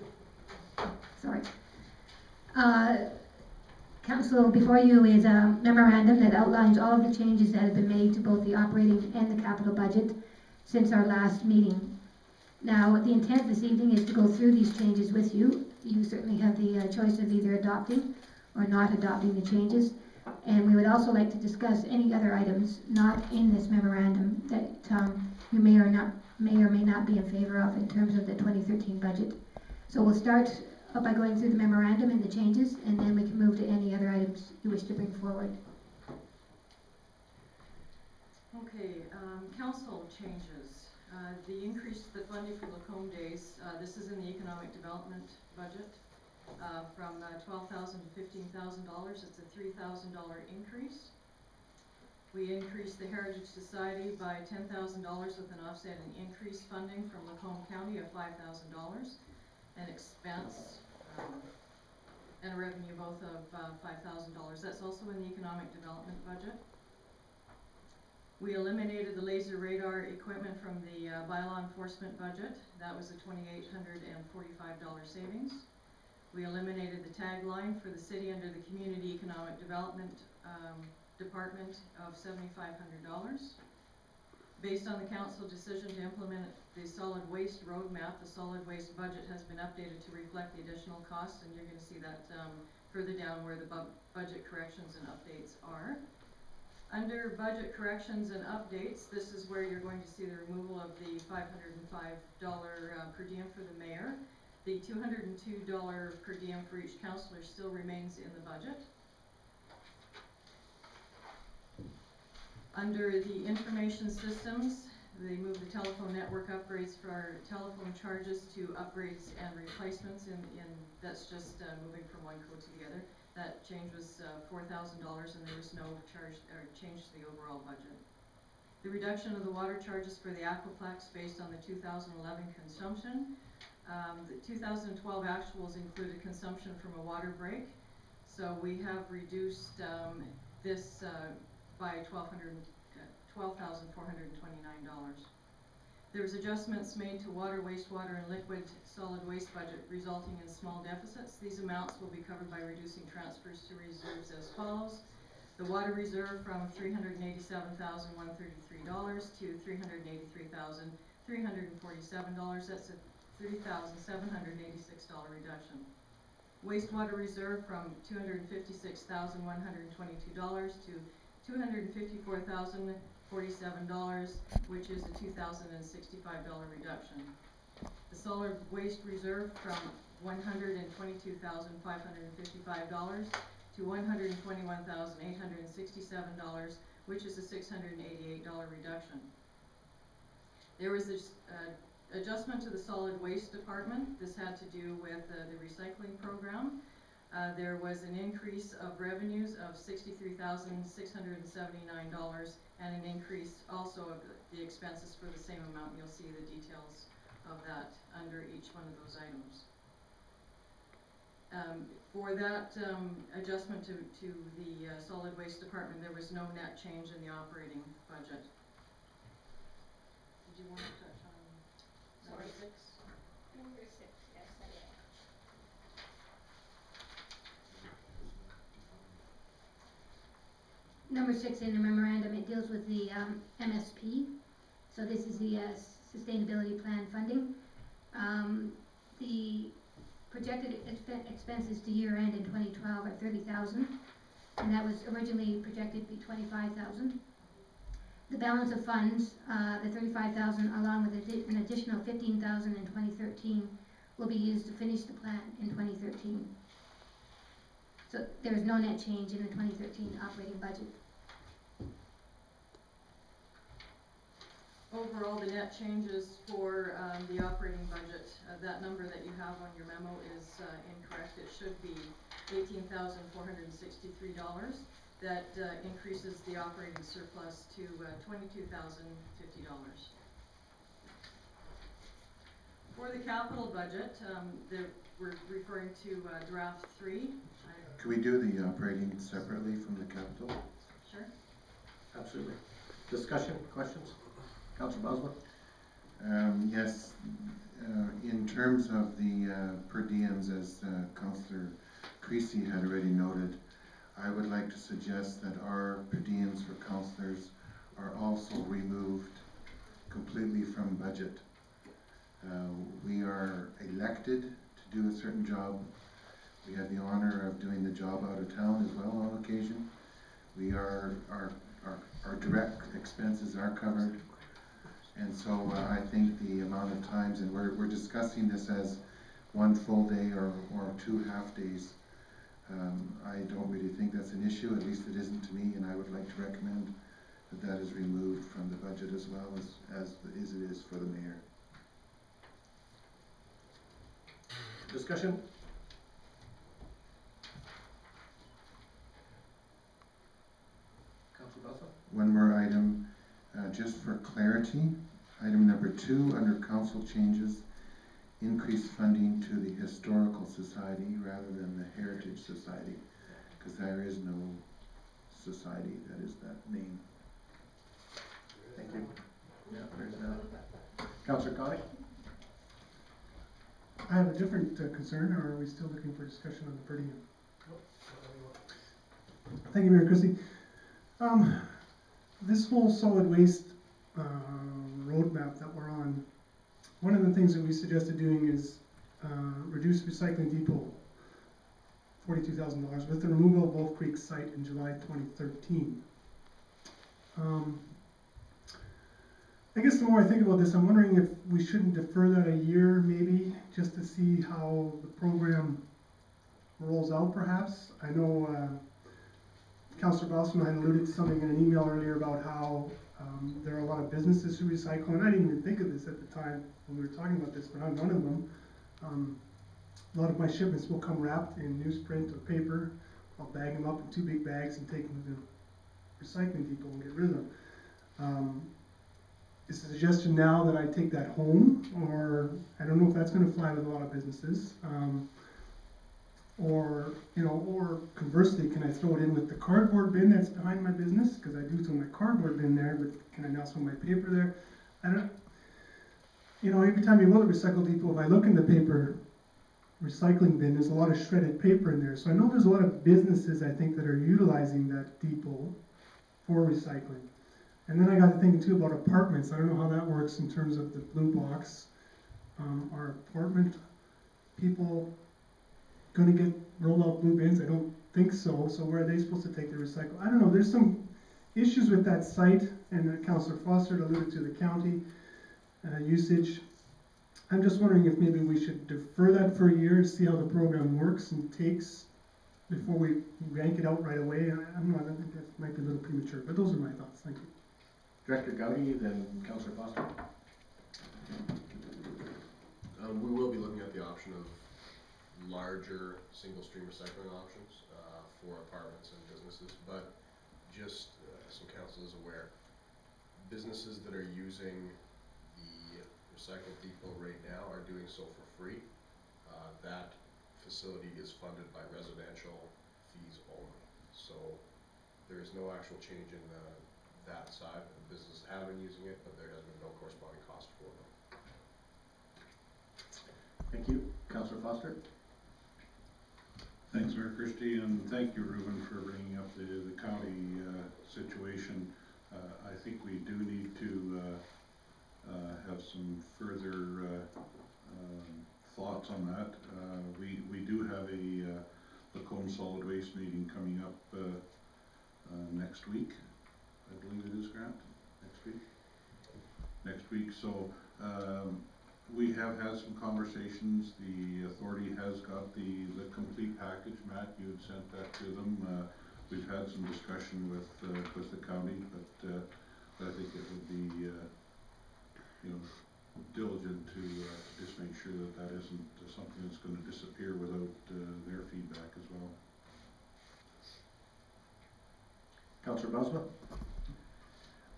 Sorry. Council, before you is a memorandum that outlines all of the changes that have been made to both the operating and the capital budget since our last meeting. Now, the intent this evening is to go through these changes with you. You certainly have the choice of either adopting or not adopting the changes. And we would also like to discuss any other items not in this memorandum that you may or may not be in favor of in terms of the 2013 budget. So we'll start by going through the memorandum and the changes, and then we can move to any other items you wish to bring forward. Okay, council changes. The increase to the funding for Lacombe Days, this is in the economic development budget, from $12,000 to $15,000. It's a $3,000 increase. We increased the Heritage Society by $10,000 with an offset in increased funding from Lacombe County of $5,000, an expense and a revenue both of $5,000. That's also in the economic development budget. We eliminated the laser radar equipment from the bylaw enforcement budget. That was a $2,845 savings. We eliminated the tagline for the city under the Community Economic Development Department of $7,500. Based on the council decision to implement the solid waste roadmap, the solid waste budget has been updated to reflect the additional costs, and you're going to see that further down where the budget corrections and updates are. Under budget corrections and updates, this is where you're going to see the removal of the $505 per diem for the mayor. The $202 per diem for each councillor still remains in the budget. Under the information systems, they moved the telephone network upgrades for our telephone charges to upgrades and replacements, that's just moving from one code to the other. That change was $4,000, and there was no charge or change to the overall budget. The reduction of the water charges for the Aquaplex based on the 2011 consumption. The 2012 actuals included consumption from a water break, so we have reduced this by $12,429. There's adjustments made to water, wastewater, and liquid solid waste budget resulting in small deficits. These amounts will be covered by reducing transfers to reserves as follows. The water reserve from $387,133 to $383,347. That's a $30,786 reduction. Wastewater reserve from $256,122 to $254,047, which is a $2,065 reduction. The solid waste reserve from $122,555 to $121,867, which is a $688 reduction. There was this adjustment to the solid waste department. This had to do with the recycling program. There was an increase of revenues of $63,679 and an increase also of the expenses for the same amount. You'll see the details of that under each one of those items. For that adjustment to the solid waste department, there was no net change in the operating budget. Did you want to touch on number 6? Number 6, yes, I am. Number 6 in the memorandum, it deals with the MSP. So this is the sustainability plan funding. The projected expenses to year end in 2012 are $30,000, and that was originally projected to be $25,000. The balance of funds, the $35,000, along with an additional $15,000 in 2013, will be used to finish the plan in 2013. So there is no net change in the 2013 operating budget. Overall, the net changes for the operating budget, that number that you have on your memo is incorrect. It should be $18,463. That increases the operating surplus to $22,050. For the capital budget, we're referring to draft 3. Can we do the operating separately from the capital? Sure. Absolutely. Discussion, questions? Councillor Boswell? Yes, in terms of the per diems, as Councillor Creasy had already noted, I would like to suggest that our per diems for councillors are also removed completely from budget. We are elected to do a certain job. We have the honor of doing the job out of town as well on occasion. We are, our direct expenses are covered. And so I think the amount of times, and we're discussing this as one full day or 2 half days. I don't really think that's an issue, at least it isn't to me, and I would like to recommend that that is removed from the budget as well as it is for the mayor. Discussion? Councillor Boswell? One more item, just for clarity. Item number 2, under council changes, increase funding to the Historical Society rather than the Heritage Society, because there is no society that is that name. Thank you. Yeah, there's no. Councillor Connick? I have a different concern, or are we still looking for discussion on the per diem? Thank you, Mayor Christie. This whole solid waste roadmap that we're on, one of the things that we suggested doing is reduce recycling depot $42,000 with the removal of Wolf Creek site in July 2013. I guess the more I think about this, I'm wondering if we shouldn't defer that a year maybe, just to see how the program rolls out perhaps. I know Councillor Bosman had alluded to something in an email earlier about how there are a lot of businesses who recycle, and I didn't even think of this at the time when we were talking about this, but I'm one of them. A lot of my shipments will come wrapped in newsprint or paper. I'll bag them up in 2 big bags and take them to the recycling depot and get rid of them. It's a suggestion now that I take that home, or I don't know if that's going to fly with a lot of businesses. Or conversely, can I throw it in with the cardboard bin that's behind my business? Because I do throw my cardboard bin there, but can I now throw my paper there? you know, every time you go to Recycle Depot, if I look in the paper recycling bin, there's a lot of shredded paper in there. So I know there's a lot of businesses, I think, that are utilizing that depot for recycling. And then I got to thinking too about apartments. I don't know how that works in terms of the blue box. Are apartment people gonna get rolled out blue bins? I don't think so. So where are they supposed to take the recycle? I don't know. There's some issues with that site, and Councillor Foster alluded to the county usage. I'm just wondering if maybe we should defer that for a year to see how the program works and takes before we yank it out right away. I think that might be a little premature, but those are my thoughts. Thank you. Director Gowdy, then Councillor Foster. We will be looking at the option of larger single-stream recycling options for apartments and businesses, but just so council is aware, businesses that are using the recycle depot right now are doing so for free. That facility is funded by residential fees only, so there is no actual change in that side. The businesses have been using it, but there has been no corresponding cost for them. Thank you. Councillor Foster. Thanks, Mayor Christie, and thank you, Ruben, for bringing up the county situation. I think we do need to have some further thoughts on that. We do have a Lacombe Solid Waste meeting coming up next week. I believe it is, Grant? Next week. So we have had some conversations. The authority has got the complete package. Matt, you had sent that to them. We've had some discussion with the county, but I think it would be diligent to just make sure that isn't something that's going to disappear without their feedback as well. Councillor Bosma.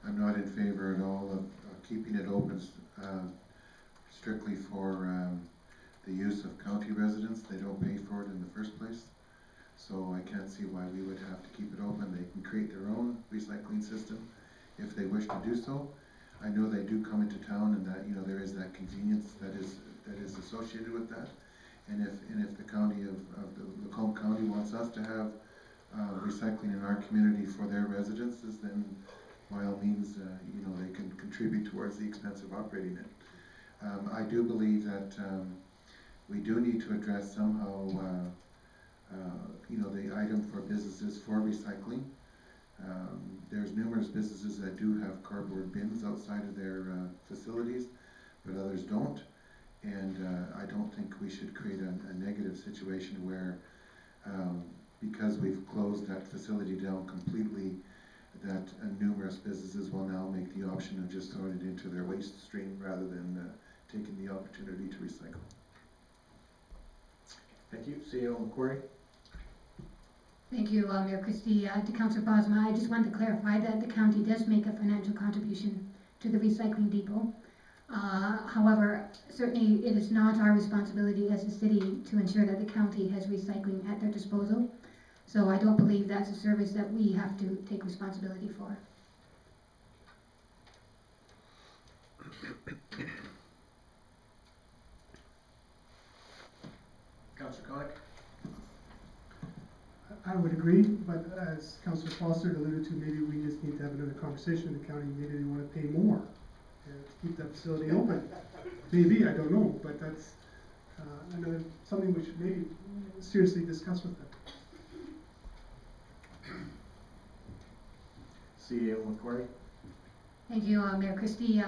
I'm not in favor at all of keeping it open strictly for the use of county residents. They don't pay for it in the first place. So I can't see why we would have to keep it open. They can create their own recycling system if they wish to do so. I know they do come into town, and that there is that convenience that is associated with that. And if the county of the Lacombe County wants us to have recycling in our community for their residences, then by all means, they can contribute towards the expense of operating it. I do believe that we do need to address somehow, the item for businesses for recycling. There's numerous businesses that do have cardboard bins outside of their facilities, but others don't. And I don't think we should create a negative situation where, because we've closed that facility down completely, that numerous businesses will now make the option of just throwing it into their waste stream rather than taking the opportunity to recycle. Thank you. CEO McQuarrie. Thank you, Mayor Christie. To Councillor Bosma, I just wanted to clarify that the county does make a financial contribution to the recycling depot. However, certainly it is not our responsibility as a city to ensure that the county has recycling at their disposal. So I don't believe that's a service that we have to take responsibility for. Councillor Connick. I would agree, but as Councillor Foster alluded to, maybe we just need to have another conversation with the county. Maybe they want to pay more to keep that facility open. Maybe, I don't know, but that's something we should maybe seriously discuss with them. CEO McQuarrie. Thank you, Mayor Christie.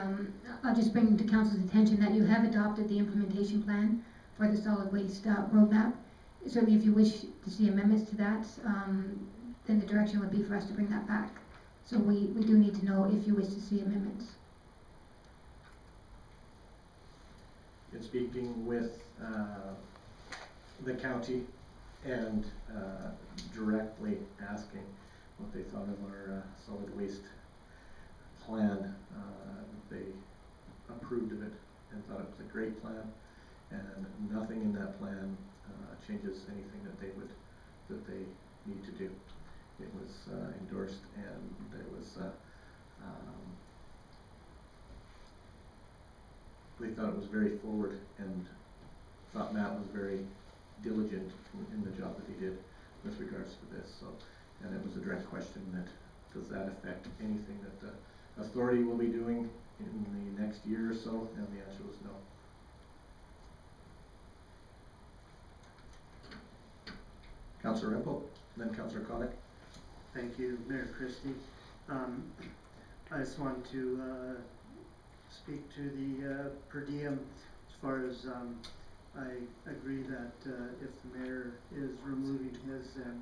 I'll just bring to Council's attention that you have adopted the implementation plan for the solid waste roadmap. Certainly, if you wish to see amendments to that, then the direction would be for us to bring that back. So we do need to know if you wish to see amendments. In speaking with the county and directly asking what they thought of our solid waste plan, they approved of it and thought it was a great plan, and nothing in that plan changes anything that they need to do. It was endorsed, and there was they thought it was very forward and thought Matt was very diligent in the job that he did with regards to this, so. And it was a direct question that, does that affect anything that the authority will be doing in the next year or so? And the answer was no. Councillor Rempel, then Councillor Kotick. Thank you, Mayor Christie. I just want to speak to the per diem as far as I agree that if the mayor is removing his, and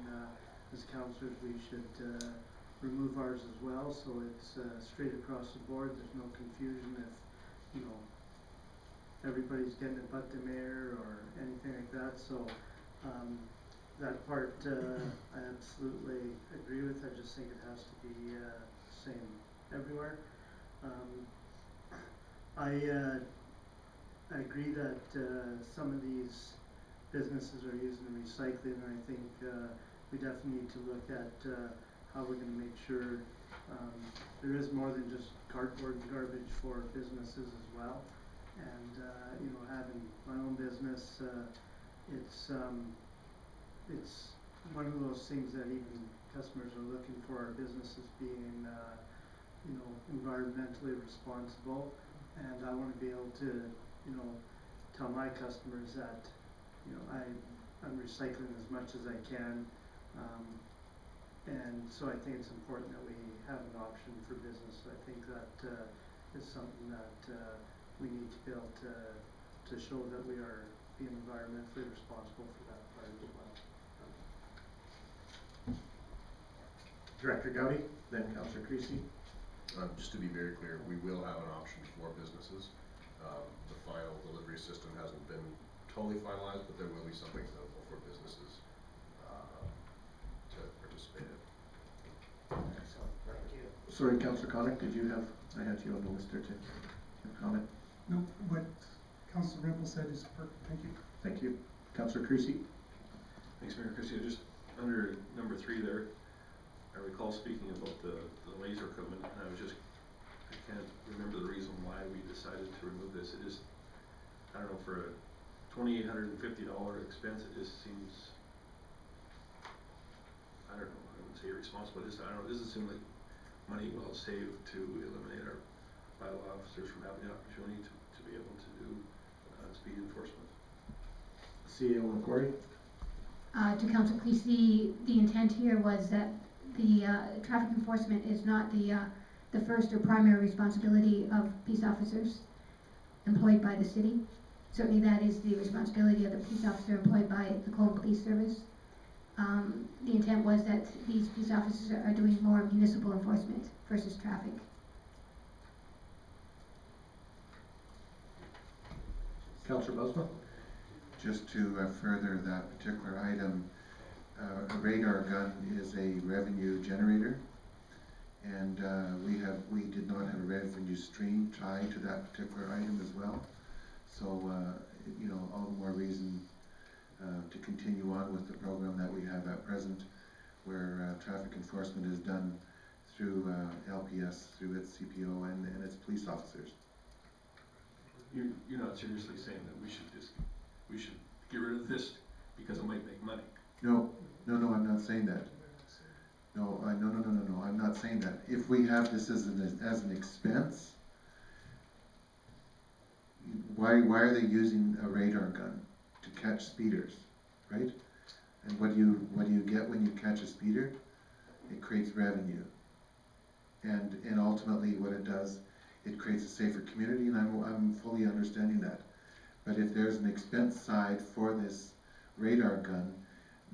as councillors we should remove ours as well, so it's straight across the board. There's no confusion if, you know, everybody's getting it but the mayor or anything like that. So that part I absolutely agree with. I just think it has to be same everywhere. I agree that some of these businesses are using recycling, and I think we definitely need to look at how we're going to make sure there is more than just cardboard and garbage for businesses as well. And you know, having my own business, it's one of those things that even customers are looking for, our businesses being you know, environmentally responsible. And I want to be able to, you know, tell my customers that, you know, I'm recycling as much as I can. And so I think it's important that we have an option for business. I think that is something that we need to be able to show that we are being environmentally responsible for that part as well. Director Gowdy, then Councillor Creasy. Just to be very clear, we will have an option for businesses. The final delivery system hasn't been totally finalized, but there will be something available for businesses to participate in. Excellent, thank you. Sorry, Councillor Kotick, did you have, I had you on the list there to give comment? No, what Councillor Rempel said is perfect, thank you. Thank you. Councillor Creasy. Thanks, Mayor Christie. Just under number 3 there, I recall speaking about the laser equipment, and I can't remember the reason why we decided to remove this. It just, I don't know, for a $2,850 expense, it just seems, I don't know, I wouldn't say irresponsible, just, I don't know, it doesn't seem like money well saved to eliminate our bylaw officers from having the opportunity to be able to do speed enforcement. CEO Macquarie. To Councillor Creasy, the intent here was that the traffic enforcement is not the first or primary responsibility of peace officers employed by the city. Certainly that is the responsibility of the peace officer employed by the Lacombe Police Service. The intent was that these peace officers are doing more municipal enforcement versus traffic. Councillor Busma. Just to further that particular item, a radar gun is a revenue generator, and we did not have a revenue stream tied to that particular item as well. So you know, all the more reason to continue on with the program that we have at present, where traffic enforcement is done through LPS, through its CPO and its police officers. You're not seriously saying that we should get rid of this because it might make money? No, I'm not saying that. No, I'm not saying that. If we have this as an expense, why are they using a radar gun? To catch speeders, right? And what do you get when you catch a speeder? It creates revenue. And ultimately what it does, it creates a safer community, and I'm fully understanding that. But if there's an expense side for this radar gun,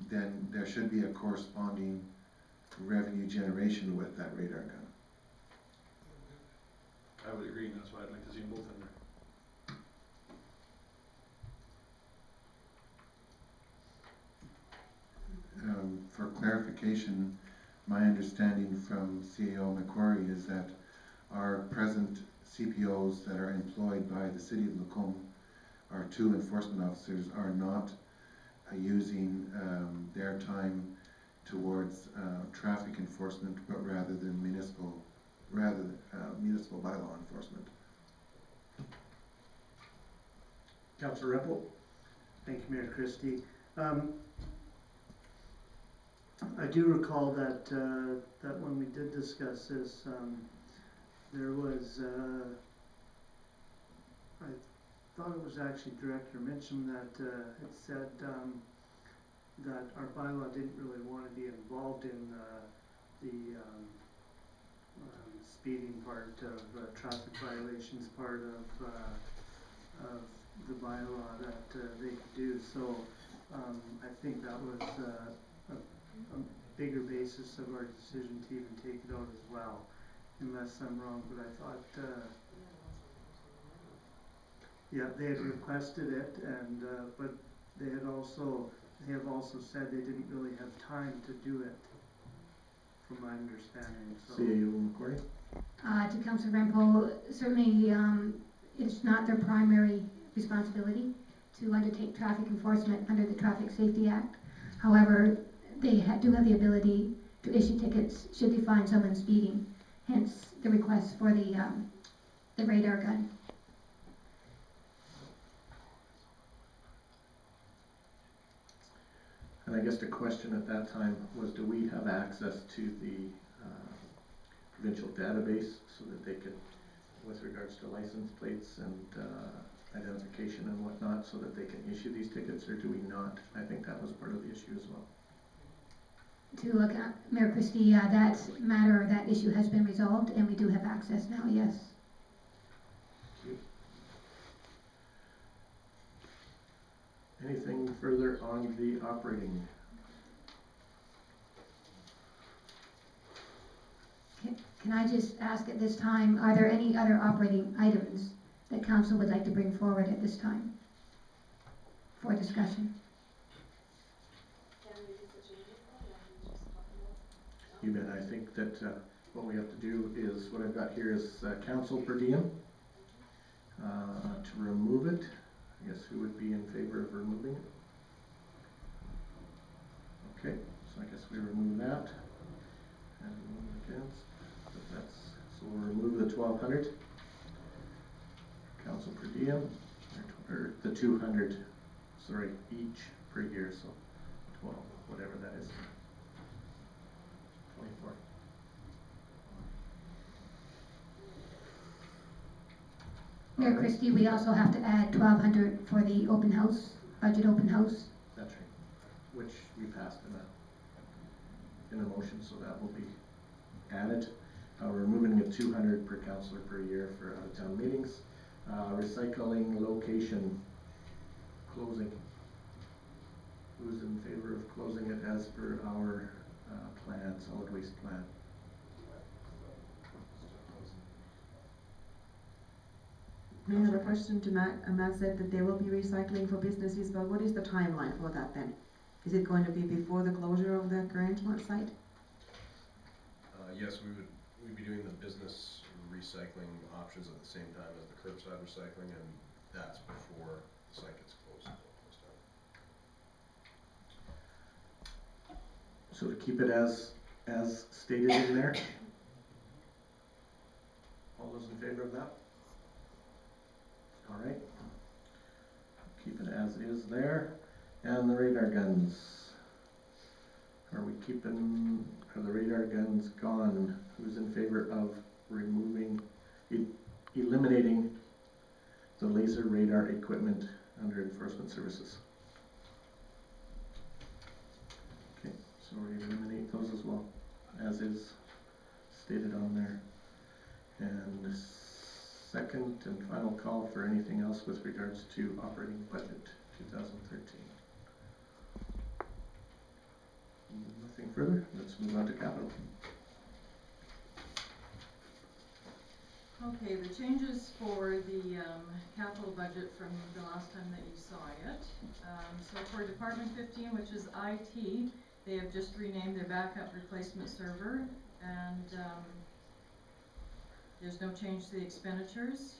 then there should be a corresponding revenue generation with that radar gun. I would agree, and that's why I'd like to see them both in there. For clarification, my understanding from CAO Macquarie is that our present CPOs that are employed by the City of Lacombe, our 2 enforcement officers, are not using their time towards traffic enforcement, but rather than municipal bylaw enforcement. Councillor Rempel? Thank you, Mayor Christie. I do recall that, that when we did discuss this, there was, I thought it was actually Director mentioned that, it said, that our bylaw didn't really want to be involved in, the, speeding part of, traffic violations part of the bylaw that, they could do, so, I think that was, a bigger basis of our decision to even take it out as well, unless I'm wrong, but I thought, yeah, they had requested it, and, but they have also said they didn't really have time to do it, from my understanding, so. CAO McCory? To Councillor Rempel, certainly, it's not their primary responsibility to undertake traffic enforcement under the Traffic Safety Act. However, they do have the ability to issue tickets should they find someone speeding, hence the request for the radar gun. And I guess the question at that time was, do we have access to the provincial database so that they could, with regards to license plates and identification and whatnot, so that they can issue these tickets, or do we not? I think that was part of the issue as well. To look at, Mayor Christie, that matter, that issue has been resolved, and we do have access now, yes. Thank you. Anything further on the operating? Can I just ask at this time, are there any other operating items that council would like to bring forward at this time for discussion? You bet. I think that what we have to do is, what I've got here is council per diem. To remove it, I guess who would be in favor of removing it? Okay, so I guess we remove that. And remove against. But that's, so we'll remove the 1,200. Council per diem, or the 200, sorry, each per year, so 12, whatever that is. 24. Mayor Christie, we also have to add 1,200 for the open house, budget open house. That's right, which we passed in a motion, so that will be added. We're removing the 200 per councillor per year for out-of-town meetings. Recycling location closing. Who's in favor of closing it as per our plan, solid waste plan? I have a question to Matt. Matt said that they will be recycling for businesses, but what is the timeline for that then? Is it going to be before the closure of the current site? Yes, we'd be doing the business recycling options at the same time as the curbside recycling, and that's before the site gets closed. So to keep it as stated in there? All those in favor of that? All right. Keep it as is there. And the radar guns. Are we keeping, are the radar guns gone? Who's in favor of removing, eliminating the laser radar equipment under enforcement services? Okay, so we eliminate those as well, as is stated on there. And second and final call for anything else with regards to operating budget 2013. Nothing further. Let's move on to capital. Okay, the changes for the capital budget from the last time that you saw it. So for Department 15, which is IT, they have just renamed their backup replacement server, and there's no change to the expenditures.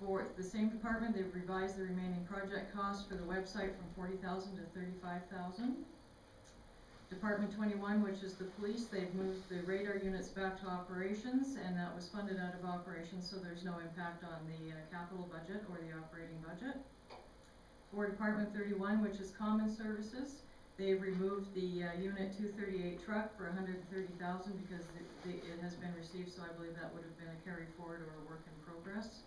For the same department, they've revised the remaining project cost for the website from $40,000 to $35,000. Department 21, which is the police, they've moved the radar units back to operations, and that was funded out of operations, so there's no impact on the capital budget or the operating budget. For Department 31, which is common services, they've removed the Unit 238 truck for $130,000 because it has been received, so I believe that would have been a carry forward or a work in progress.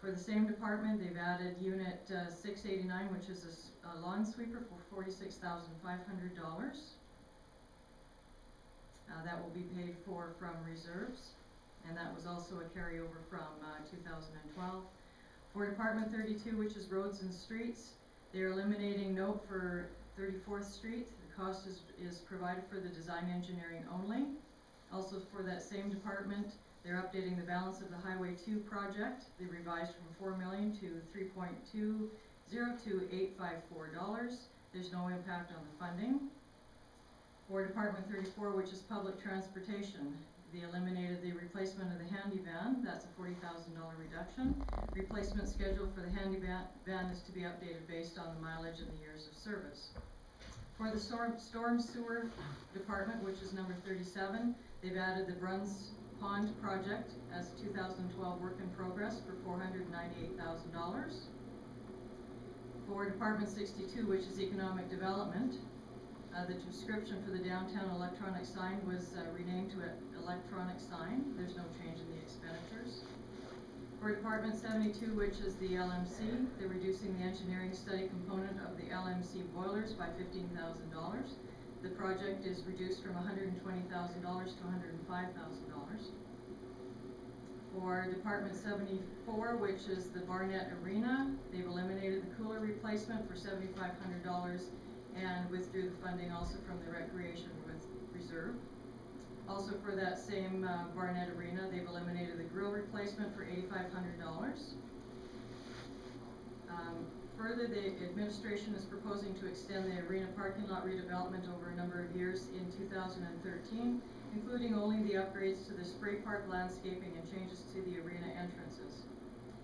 For the same department, they've added Unit 689, which is a lawn sweeper for $46,500. That will be paid for from reserves, and that was also a carryover from 2012. For Department 32, which is roads and streets, they are eliminating note for 34th Street. The cost is provided for the design engineering only. Also for that same department, they're updating the balance of the Highway 2 project. They revised from $4 million to $3.202854. There's no impact on the funding. For Department 34, which is public transportation, they eliminated the replacement of the handy van. That's a $40,000 reduction. Replacement schedule for the handy van is to be updated based on the mileage and the years of service. For the storm sewer department, which is number 37, they've added the Bruns Pond project as a 2012 work in progress for $498,000. For Department 62, which is economic development, the description for the downtown electronic sign was renamed to electronic sign. There's no change in the expenditures. For Department 72, which is the LMC, they're reducing the engineering study component of the LMC boilers by $15,000. The project is reduced from $120,000 to $105,000. For Department 74, which is the Barnett Arena, they've eliminated the cooler replacement for $7,500 and withdrew the funding also from the recreation with reserve. Also for that same Barnett Arena, they've eliminated the grill replacement for $8,500. Further, the administration is proposing to extend the arena parking lot redevelopment over a number of years in 2013, including only the upgrades to the spray park landscaping and changes to the arena entrances.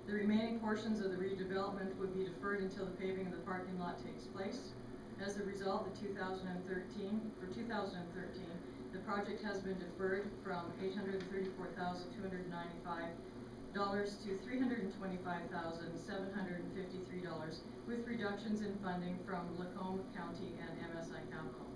The remaining portions of the redevelopment would be deferred until the paving of the parking lot takes place. As a result, for 2013, the project has been deferred from $834,295 to $325,753, with reductions in funding from Lacombe County and MSI Capital.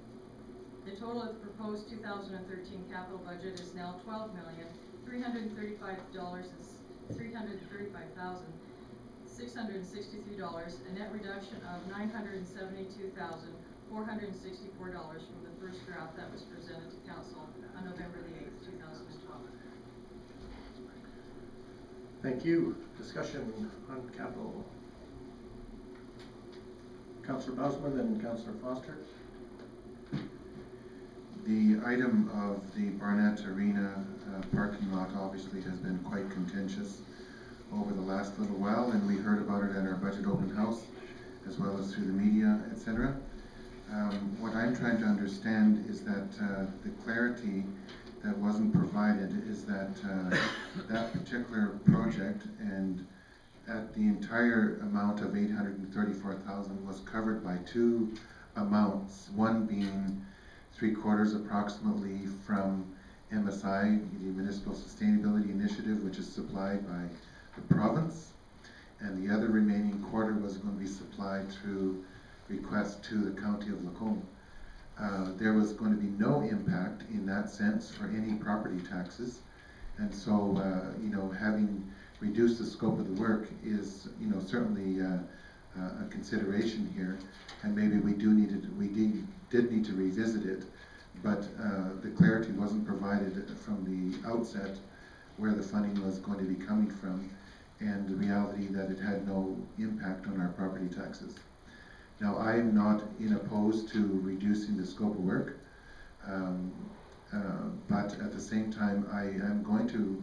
The total of the proposed 2013 capital budget is now $12,335,663, a net reduction of $972,464 from the first draft that was presented to Council on November the 8th, 2012. Thank you. Discussion on capital. Councillor Bausman and Councillor Foster. The item of the Barnett Arena parking lot obviously has been quite contentious over the last little while, and we heard about it at our budget open house as well as through the media, etc. What I'm trying to understand is that the clarity that wasn't provided is that that particular project and at the entire amount of $834,000 was covered by two amounts, one being 3/4 approximately from MSI, the Municipal Sustainability Initiative, which is supplied by the province, and the other remaining quarter was going to be supplied through request to the County of Lacombe. There was going to be no impact in that sense for any property taxes, and so having reduced the scope of the work is certainly a consideration here, and maybe we did need to revisit it, but the clarity wasn't provided from the outset where the funding was going to be coming from, and the reality that it had no impact on our property taxes. Now, I am not opposed to reducing the scope of work, but at the same time, I am going to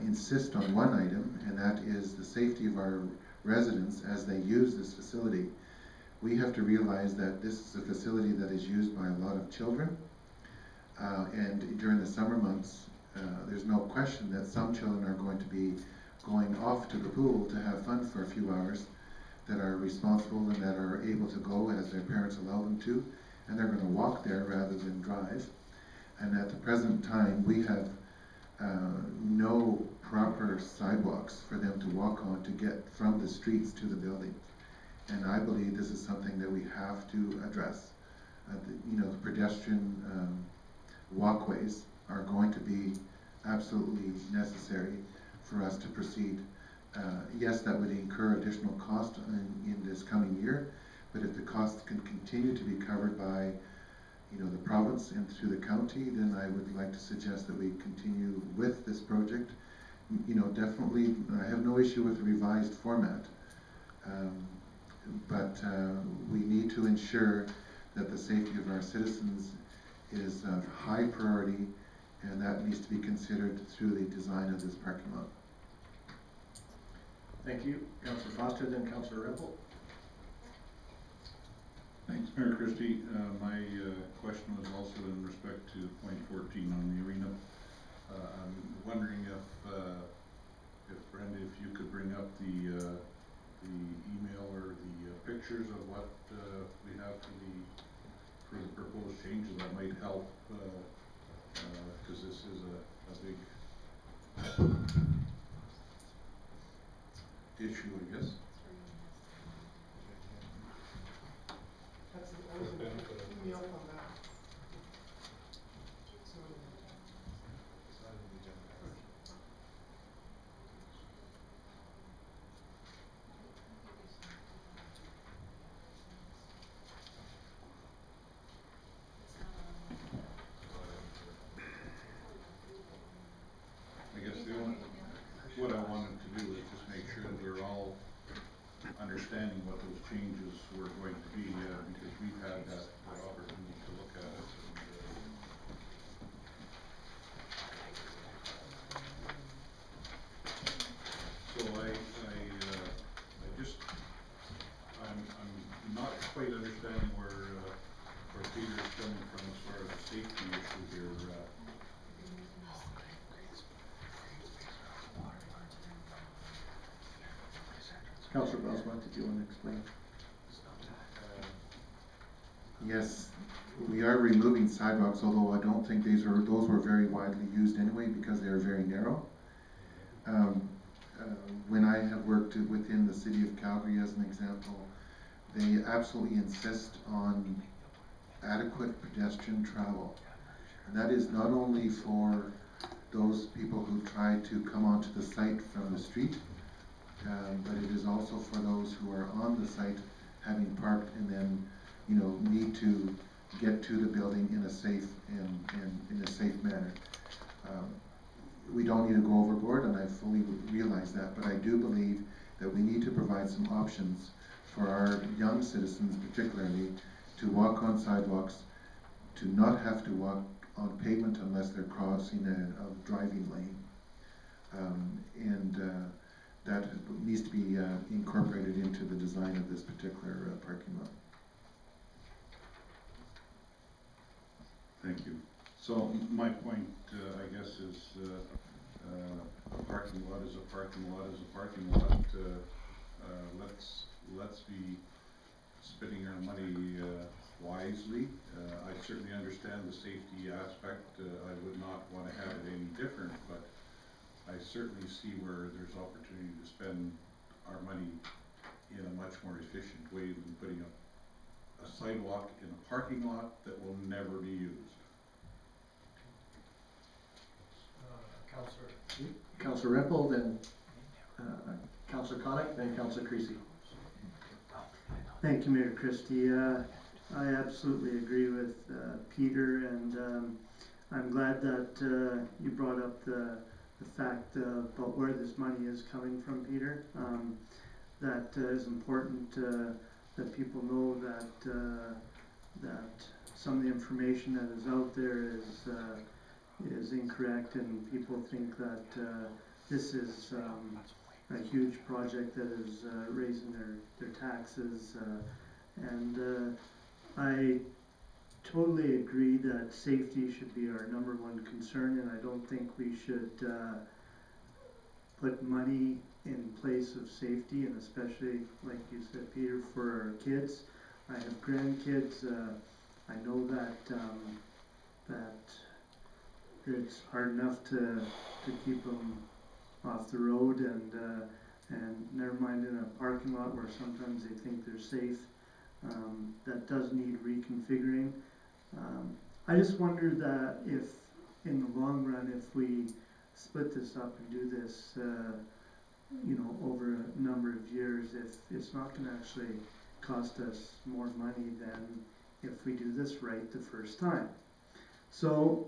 insist on one item, and that is the safety of our residents as they use this facility. We have to realize that this is a facility that is used by a lot of children, and during the summer months, there's no question that some children are going to be going off to the pool to have fun for a few hours, that are responsible and that are able to go as their parents allow them to, and they're gonna walk there rather than drive. And at the present time, we have no proper sidewalks for them to walk on to get from the streets to the building. And I believe this is something that we have to address. The pedestrian walkways are going to be absolutely necessary for us to proceed. Yes, that would incur additional cost in this coming year, but if the costs can continue to be covered by the province and through the county, then I would like to suggest that we continue with this project. Definitely, I have no issue with the revised format, but we need to ensure that the safety of our citizens is of high priority, and that needs to be considered through the design of this parking lot. Thank you. Councillor Foster, then Councillor Rempel. Thanks, Mayor Christie. My question was also in respect to point 14 on the arena. I'm wondering if Brenda, if you could bring up the email or the pictures of what we have for the proposed changes, that might help, because this is a big issue, I guess. I guess what I wanted to do is just make sure that we're all understanding what those changes were going to be, because we've had that opportunity to look at it. So I'm not quite understanding where Peter is coming from as far as the safety issue here. Councillor Boswell, did you want to explain? Yes, we are removing sidewalks, although I don't think those were very widely used anyway because they are very narrow. When I have worked within the city of Calgary, as an example, they absolutely insist on adequate pedestrian travel. And that is not only for those people who try to come onto the site from the street, but it is also for those who are on the site having parked and then need to get to the building in a safe manner. We don't need to go overboard, and I fully realize that, but I do believe that we need to provide some options for our young citizens particularly to walk on sidewalks, to not have to walk on pavement unless they're crossing a driving lane. That needs to be incorporated into the design of this particular parking lot. Thank you. So my point, I guess, is a parking lot is a parking lot is a parking lot. Let's be spending our money wisely. I certainly understand the safety aspect. I would not want to have it any different, but I certainly see where there's opportunity to spend our money in a much more efficient way than putting up a sidewalk in a parking lot that will never be used. Councillor Rempel, then Councillor Connick, then Councillor Creasy. Thank you, Mayor Christie. I absolutely agree with Peter, and I'm glad that you brought up the fact about where this money is coming from, Peter. That is important that people know that some of the information that is out there is incorrect, and people think that this is a huge project that is raising their taxes, and I totally agree that safety should be our #1 concern, and I don't think we should put money in place of safety, and especially, like you said, Peter, for our kids. I have grandkids. I know that, that it's hard enough to keep them off the road and never mind in a parking lot where sometimes they think they're safe. That does need reconfiguring. I just wonder that if, in the long run, if we split this up and do this, you know, over a number of years, if it's not going to actually cost us more money than if we do this right the first time. So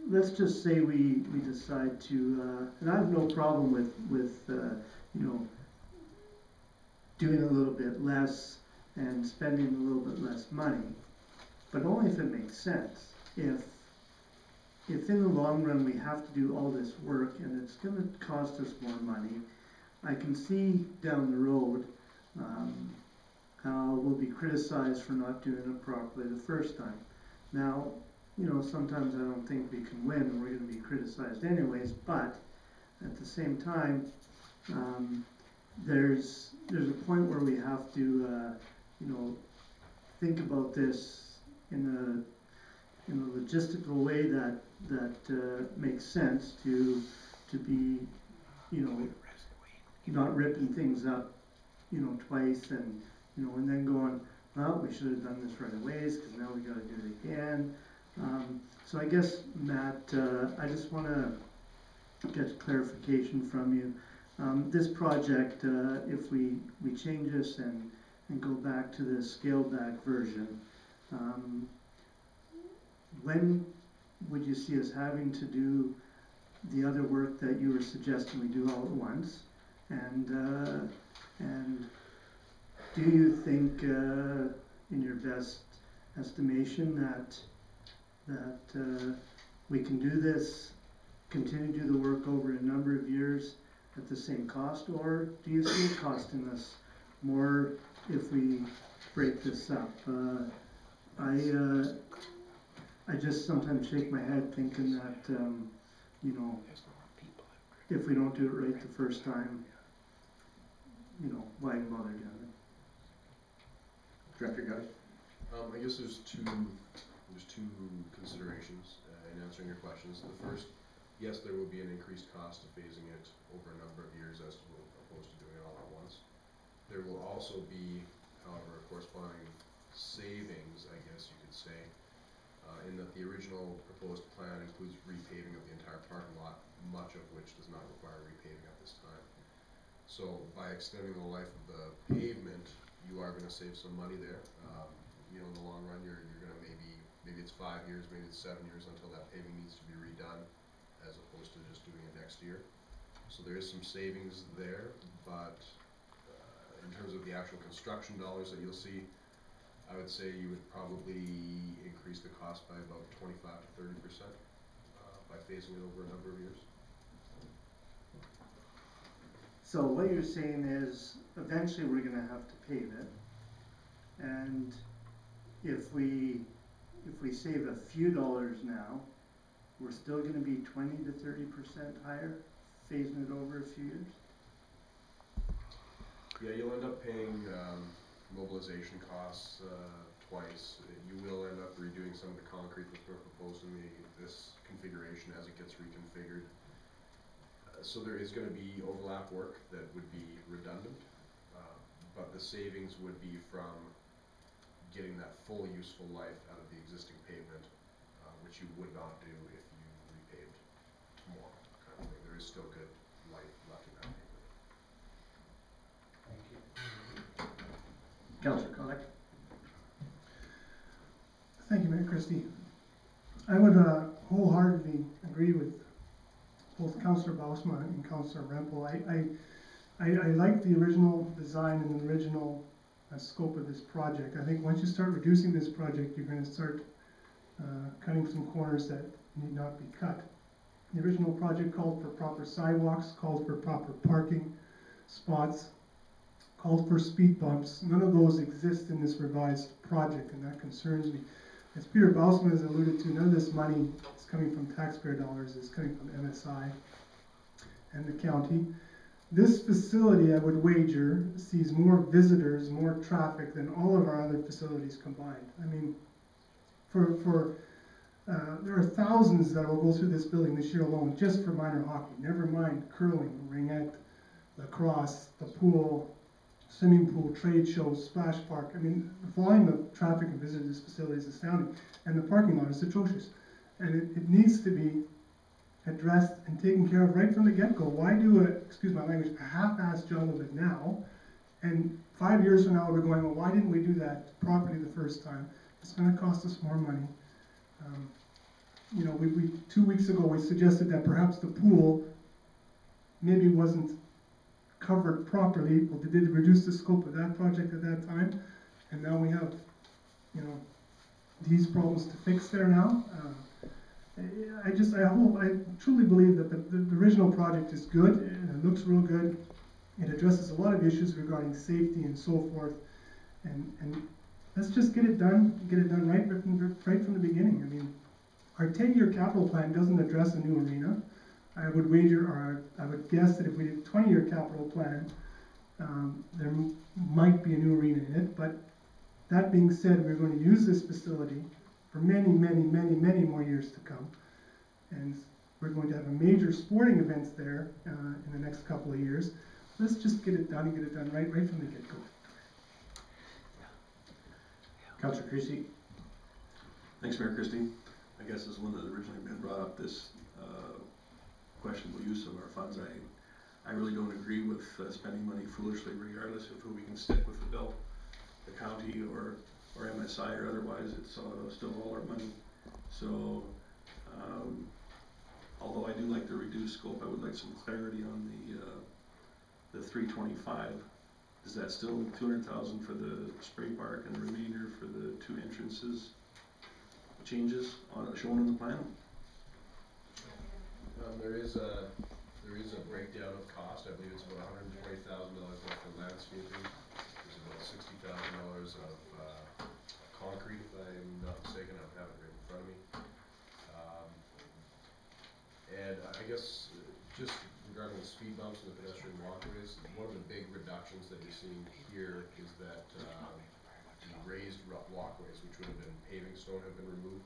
let's just say we decide to, and I have no problem with you know, doing a little bit less and spending a little bit less money, but only if it makes sense. If in the long run we have to do all this work and it's going to cost us more money, I can see down the road how we'll be criticized for not doing it properly the first time. Now, you know, sometimes I don't think we can win and we're going to be criticized anyways, but at the same time, there's a point where we have to, you know, think about this in a logistical way that makes sense to be, you know, not ripping things up, you know, twice and, you know, and then going, well, we should have done this right away because now we got to do it again. So I guess, Matt, I just want to get clarification from you. This project, if we change this and go back to the scaled back version, when would you see us having to do the other work that you were suggesting we do all at once? And do you think, in your best estimation, that we can do this, continue to do the work over a number of years at the same cost, or do you see it costing us more if we break this up? I just sometimes shake my head thinking that, you know, if we don't do it right the first time, you know, why bother doing it? Director Guy? I guess there's two considerations in answering your questions. The first, yes, there will be an increased cost of phasing it over a number of years as opposed to doing it all at once. There will also be, however, a corresponding savings, I guess you could say, in that the original proposed plan includes repaving of the entire parking lot, much of which does not require repaving at this time. So by extending the life of the pavement, you are going to save some money there. You know, in the long run, you're going to maybe it's 5 years, maybe it's 7 years until that paving needs to be redone, as opposed to just doing it next year. So there is some savings there, but in terms of the actual construction dollars that you'll see, I would say you would probably increase the cost by about 25 to 30% by phasing it over a number of years. So what you're saying is, eventually we're going to have to pave it, and if we save a few dollars now, we're still going to be 20 to 30% higher, phasing it over a few years? Yeah, you'll end up paying mobilization costs twice. You will end up redoing some of the concrete that's proposed in this configuration as it gets reconfigured. So there is going to be overlap work that would be redundant, but the savings would be from getting that full useful life out of the existing pavement, which you would not do if you repaved more. Kind of thing. There is still good life left in that pavement. Thank you. Councillor Connick? Thank you, Mayor Christie. I would wholeheartedly agree with both Councillor Bausma and Councillor Rempel. I like the original design and the original scope of this project. I think once you start reducing this project, you're going to start cutting some corners that need not be cut. The original project called for proper sidewalks, called for proper parking spots, called for speed bumps. None of those exist in this revised project, and that concerns me. As Peter Bausma has alluded to, none of this money is coming from taxpayer dollars, it's coming from MSI and the county. This facility, I would wager, sees more visitors, more traffic than all of our other facilities combined. I mean, There are thousands that will go through this building this year alone just for minor hockey, never mind curling, ringette, lacrosse, the pool, swimming pool, trade shows, splash park. I mean, the volume of traffic and visitors to this facility is astounding, and the parking lot is atrocious. And it needs to be addressed and taken care of right from the get-go. Why do excuse my language, a half-assed job of it now, and 5 years from now we're going, well, why didn't we do that properly the first time? It's gonna cost us more money. You know, we 2 weeks ago, we suggested that perhaps the pool maybe wasn't covered properly. Well, they did reduce the scope of that project at that time, and now we have, you know, these problems to fix there now. I truly believe that the original project is good, and it looks real good. It addresses a lot of issues regarding safety and so forth, and let's just get it done right from the beginning. I mean, our 10-year capital plan doesn't address a new arena. I would wager, or I would guess that if we did a 20-year capital plan, there might be a new arena in it. But that being said, we're going to use this facility for many, many, many, many more years to come. And we're going to have a major sporting events there in the next couple of years. Let's just get it done and get it done right from the get-go. Councillor Creasy. Thanks, Mayor Christie. I guess as one that originally been brought up, this questionable use of our funds, I really don't agree with spending money foolishly, regardless of who we can stick with the bill, the county or MSI or otherwise. It's still all our money. So although I do like the reduced scope, I would like some clarity on the 325. Is that still 200,000 for the spray park and the remainder for the 2 entrances changes shown on the plan? There is a breakdown of cost. I believe it's about $120,000 for landscaping. There's about $60,000 of concrete, if I'm not mistaken. I don't have it right in front of me. And I guess just regarding the speed bumps and the pedestrian walkways, one of the big reductions that you're seeing here is that the raised walkways, which would have been paving stone, have been removed,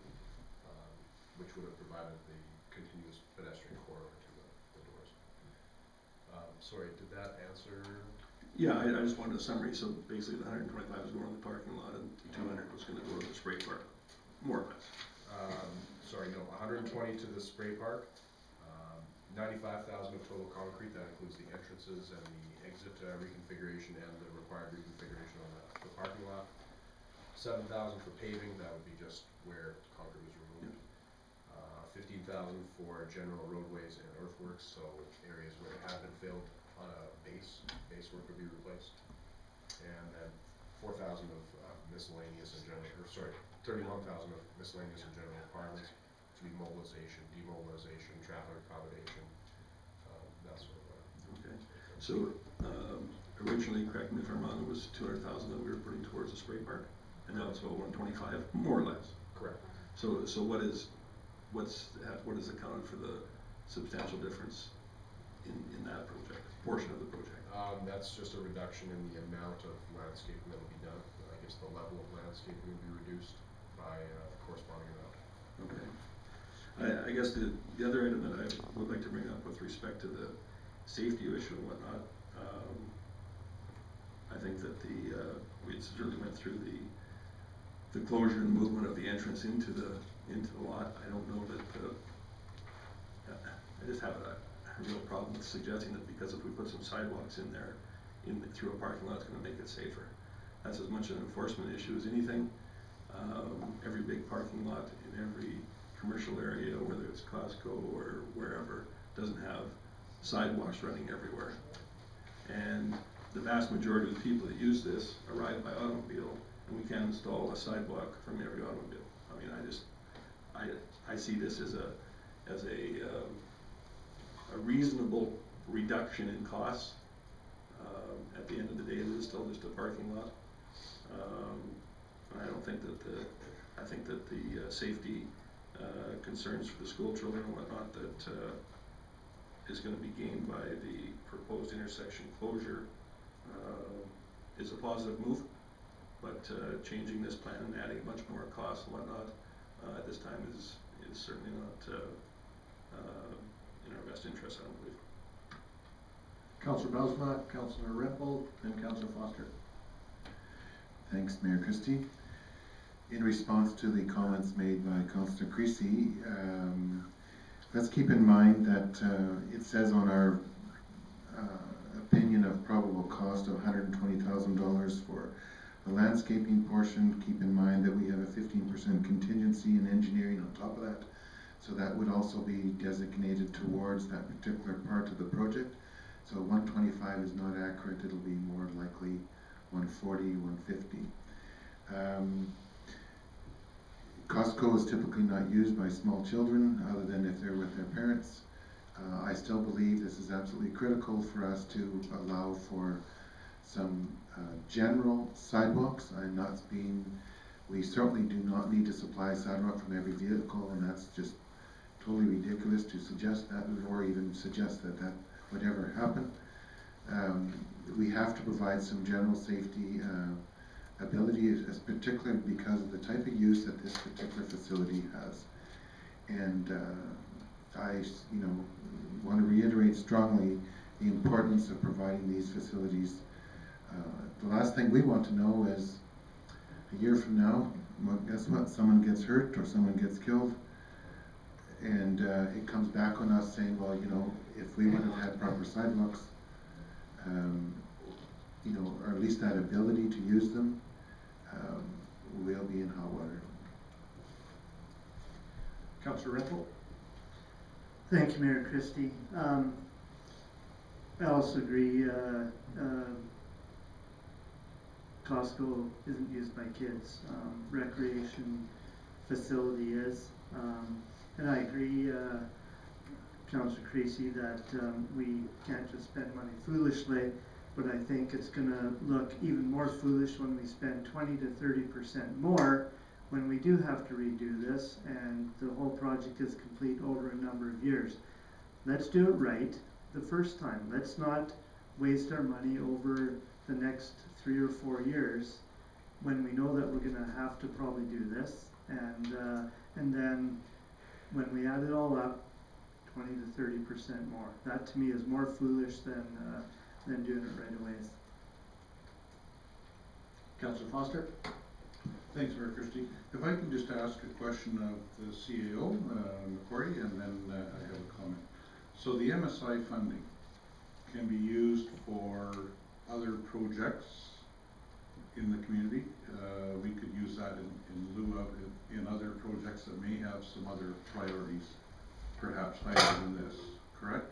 which would have provided the continuous pedestrian corridor to the doors. Sorry, did that answer? Yeah, I just wanted a summary. So basically the 125 was going to the parking lot and the 200 was going to go to the spray park, more or less. Sorry, no, 120 to the spray park, 95,000 of total concrete. That includes the entrances and the exit reconfiguration and the required reconfiguration on the parking lot. 7,000 for paving. That would be just where concrete was removed. 15,000 for general roadways and earthworks, so areas where it had been filled on a base work would be replaced. And then 4,000 of miscellaneous and general, 31,000 of miscellaneous and general requirements to be mobilization, demobilization, traffic accommodation, that sort of Okay. So originally, correct me if I'm wrong, it was 200,000 that we were putting towards the spray park, and now it's about 125, more or less. Correct. So what is accounted for the substantial difference in that portion of the project? That's just a reduction in the amount of landscaping that will be done. I guess the level of landscaping will be reduced by the corresponding amount. Okay. I guess the other item that I would like to bring up with respect to the safety issue and whatnot, I think that we certainly went through the closure and movement of the entrance into the lot. I don't know that I just have a real problem with suggesting that because if we put some sidewalks in there through a parking lot, it's going to make it safer. That's as much an enforcement issue as anything. Every big parking lot in every commercial area, whether it's Costco or wherever, doesn't have sidewalks running everywhere. And the vast majority of the people that use this arrive by automobile, and we can't install a sidewalk from every automobile. I mean, I see this as a reasonable reduction in costs. At the end of the day, it is still just a parking lot. I don't think that I think that the safety concerns for the school children and whatnot that is going to be gained by the proposed intersection closure is a positive move, but changing this plan and adding a bunch more costs and whatnot, at this time is certainly not in our best interest, I don't believe. Councillor Bosma, Councillor Rempel, and Councillor Foster. Thanks, Mayor Christie. In response to the comments made by Councillor Creasy, let's keep in mind that it says on our opinion of probable cost of $120,000 for the landscaping portion. Keep in mind that we have a 15% contingency in engineering on top of that. So that would also be designated towards that particular part of the project. So 125 is not accurate, it'll be more likely 140, 150. Costco is typically not used by small children other than if they're with their parents. I still believe this is absolutely critical for us to allow for some general sidewalks. We certainly do not need to supply sidewalk from every vehicle, and that's just totally ridiculous to suggest that, or even suggest that that would ever happen. We have to provide some general safety ability, particularly because of the type of use that this particular facility has. And I want to reiterate strongly the importance of providing these facilities. The last thing we want to know is a year from now, well, guess what? Someone gets hurt or someone gets killed, and it comes back on us saying, well, if we would have had proper sidewalks, or at least that ability to use them, we'll be in hot water. Councillor Rempel. Thank you, Mayor Christie. I also agree, Costco isn't used by kids. Recreation facility is. And I agree, Councillor Creasy, that we can't just spend money foolishly, but I think it's going to look even more foolish when we spend 20 to 30% more when we do have to redo this and the whole project is complete over a number of years. Let's do it right the first time. Let's not waste our money over the next 3 or 4 years when we know that we're going to have to probably do this, and then when we add it all up, 20 to 30% more. That to me is more foolish than doing it right away. Councillor Foster. Thanks, Mayor Christie. If I can just ask a question of the CAO, Macquarie, and then I have a comment. So the MSI funding can be used for other projects in the community. We could use that in lieu of in other projects that may have some other priorities, perhaps higher than this, correct?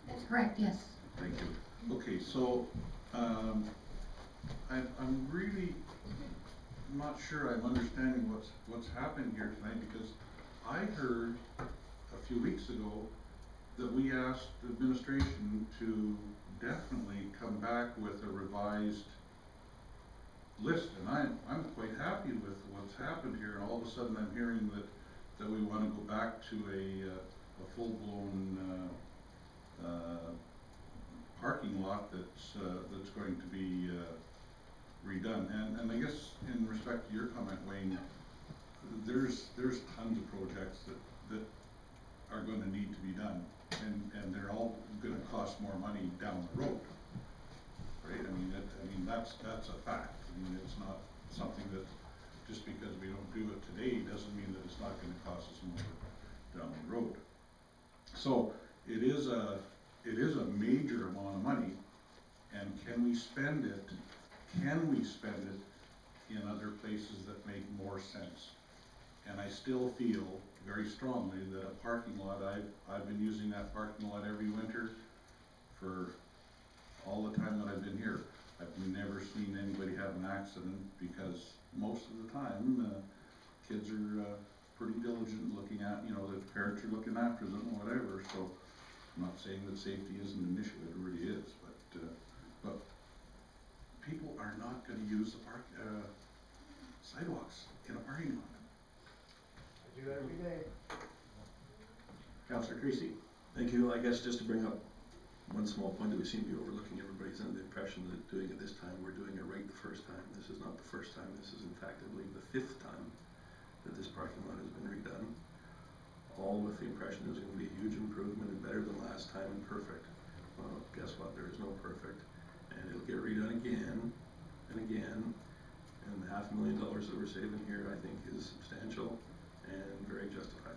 That's correct, yes. Thank you. Okay, so I'm really not sure I'm understanding what's happened here tonight, because I heard a few weeks ago that we asked the administration to definitely come back with a revised list, and I'm quite happy with what's happened here, and all of a sudden I'm hearing that we want to go back to a full-blown parking lot that's going to be redone. And I guess in respect to your comment, Wayne, there's tons of projects that are going to need to be done, and they're all going to cost more money down the road, right? I mean that's a fact. I mean, it's not something that just because we don't do it today doesn't mean that it's not going to cost us more down the road. So it is a major amount of money, and can we spend it in other places that make more sense? And I still feel very strongly that a parking lot, I've been using that parking lot every winter for all the time that I've been here. I've never seen anybody have an accident, because most of the time kids are pretty diligent looking at, the parents are looking after them or whatever. So I'm not saying that safety isn't an issue, it really is, but people are not going to use the sidewalks in a parking lot. I do that every day. Councillor Creasy. Thank you. I guess just to bring up one small point that we seem to be overlooking, everybody's under the impression that doing it this time, we're doing it right the first time. This is not the first time. This is in fact, I believe, the 5th time that this impression it was gonna be a huge improvement and better than last time and perfect. Well, guess what, there is no perfect, and it'll get redone again and again, and the $500,000 that we're saving here, I think, is substantial and very justified.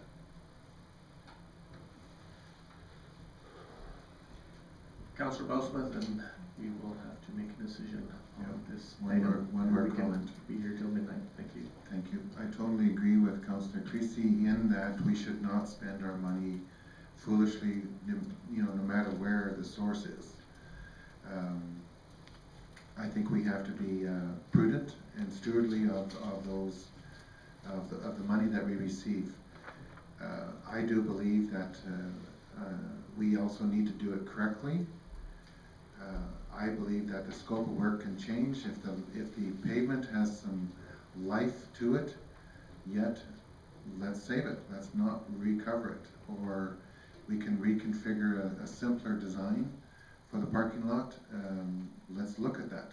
Councillor Bousmith, and we will have to make a decision on this One item. more We can comment. be here till midnight, thank you. Thank you. I totally agree with Councillor Creasy in that we should not spend our money foolishly, you know, no matter where the source is. I think we have to be prudent and stewardly of the money that we receive. I do believe that we also need to do it correctly. I believe that the scope of work can change if the pavement has some life to it, yet let's save it, let's not recover it. Or we can reconfigure a simpler design for the parking lot. Let's look at that.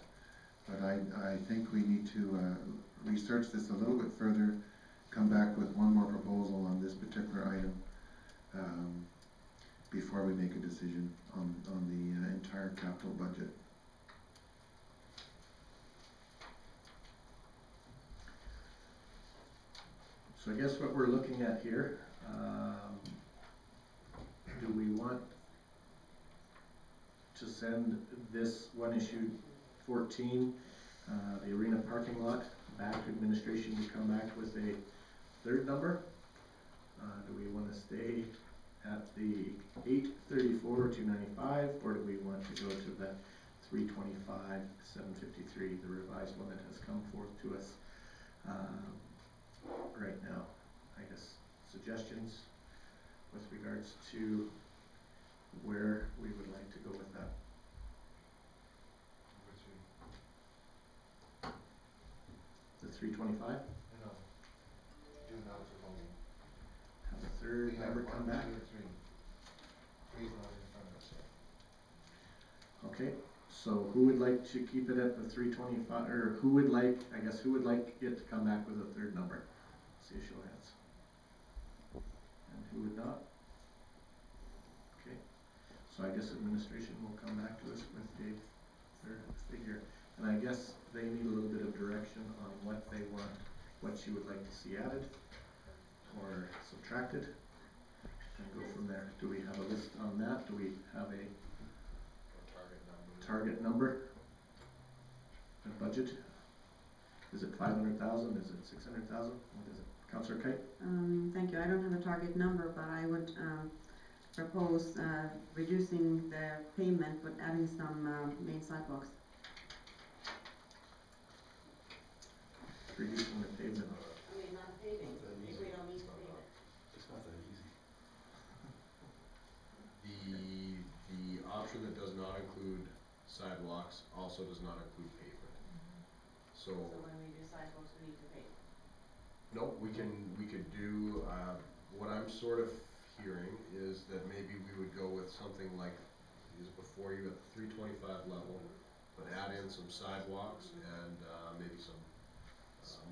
But I think we need to research this a little bit further, come back with one more proposal on this particular item before we make a decision on the entire capital budget. So I guess what we're looking at here, do we want to send this one issue 14, the arena parking lot, back to administration to come back with a third number? Do we want to stay at the 834, 295, or do we want to go to the 325, 753, the revised one that has come forth to us right now? I guess suggestions with regards to where we would like to go with that. The 325? No. Do not proposal. Have a third number come back? 3 is not in front of us yet. Okay, so who would like to keep it at the 325, or who would like it to come back with a third number? See a show of hands. And who would not? Okay, so I guess administration will come back to us with a third figure. And I guess they need a little bit of direction on what they want, what you would like to see added or subtracted, and go from there. Do we have a list on that? Do we have a target number? A budget? Is it 500,000? Is it 600,000? What is it? Councillor Kite? Thank you. I don't have a target number, but I would propose reducing the payment but adding some main sidewalks. Reducing the pavement. I mean, not paving, if we don't need to pave it. It's not that easy. The option that does not include sidewalks also does not include pavement. So when we do sidewalks, we need to pave. no, we could do, what I'm sort of hearing is that maybe we would go with something like, is before you at the 325 level, but add in some sidewalks and maybe some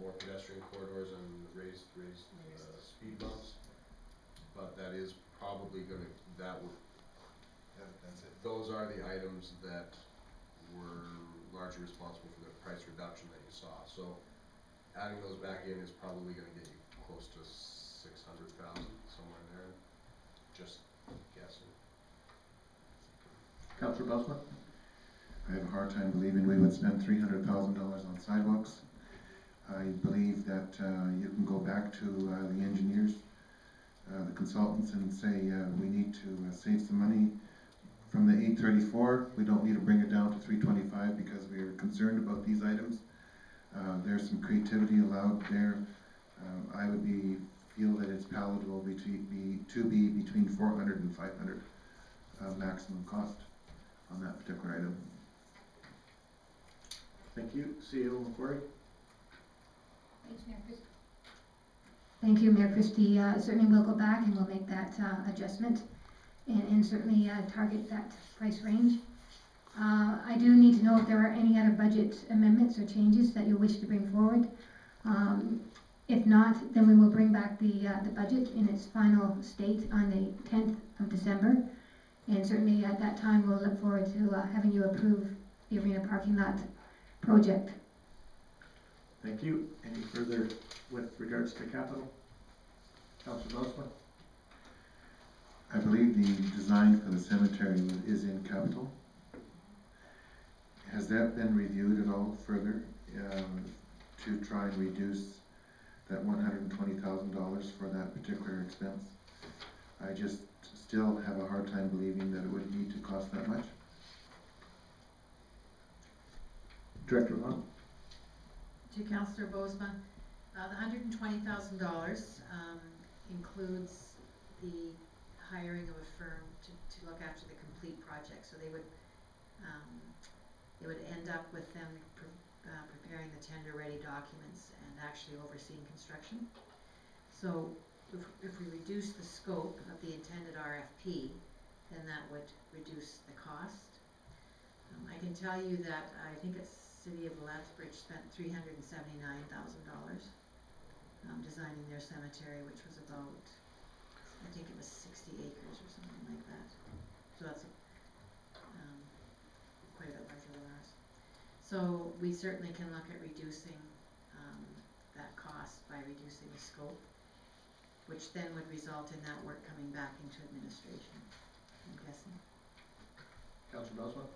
more pedestrian corridors and raised speed bumps. But that is probably gonna, That's it. those are the items that were largely responsible for the price reduction that you saw. So adding those back in is probably gonna get you close to 600,000, somewhere in there, just guessing. Councillor Bousman? I have a hard time believing we would spend $300,000 on sidewalks. I believe that you can go back to the engineers, the consultants, and say we need to save some money from the 834. We don't need to bring it down to 325 because we are concerned about these items. There's some creativity allowed there. I would feel that it's palatable to be between 400 and 500 maximum cost on that particular item. Thank you. CEO McQuarrie? Thanks, Mayor Christie. Thank you, Mayor Christie. Certainly we'll go back and we'll make that adjustment and certainly target that price range. I do need to know if there are any other budget amendments or changes that you wish to bring forward. If not, then we will bring back the budget in its final state on the 10th of December. And certainly at that time, we'll look forward to having you approve the arena parking lot project. Thank you. Any further with regards to capital? Councilor Bosman? I believe the design for the cemetery is in capital. Has that been reviewed at all further to try and reduce that $120,000 for that particular expense? I just still have a hard time believing that it would need to cost that much. Director Long? To Councillor Bosman, the $120,000 includes the hiring of a firm to look after the complete project. So they would end up with them preparing the tender-ready documents and actually overseeing construction. So if we reduce the scope of the intended RFP, then that would reduce the cost. I can tell you that I think it's City of Lethbridge spent $379,000 designing their cemetery, which was about, I think it was 60 acres or something like that. So that's quite a bit larger than ours. So we certainly can look at reducing that cost by reducing the scope, which then would result in that work coming back into administration, I'm guessing. Councilor Bosman?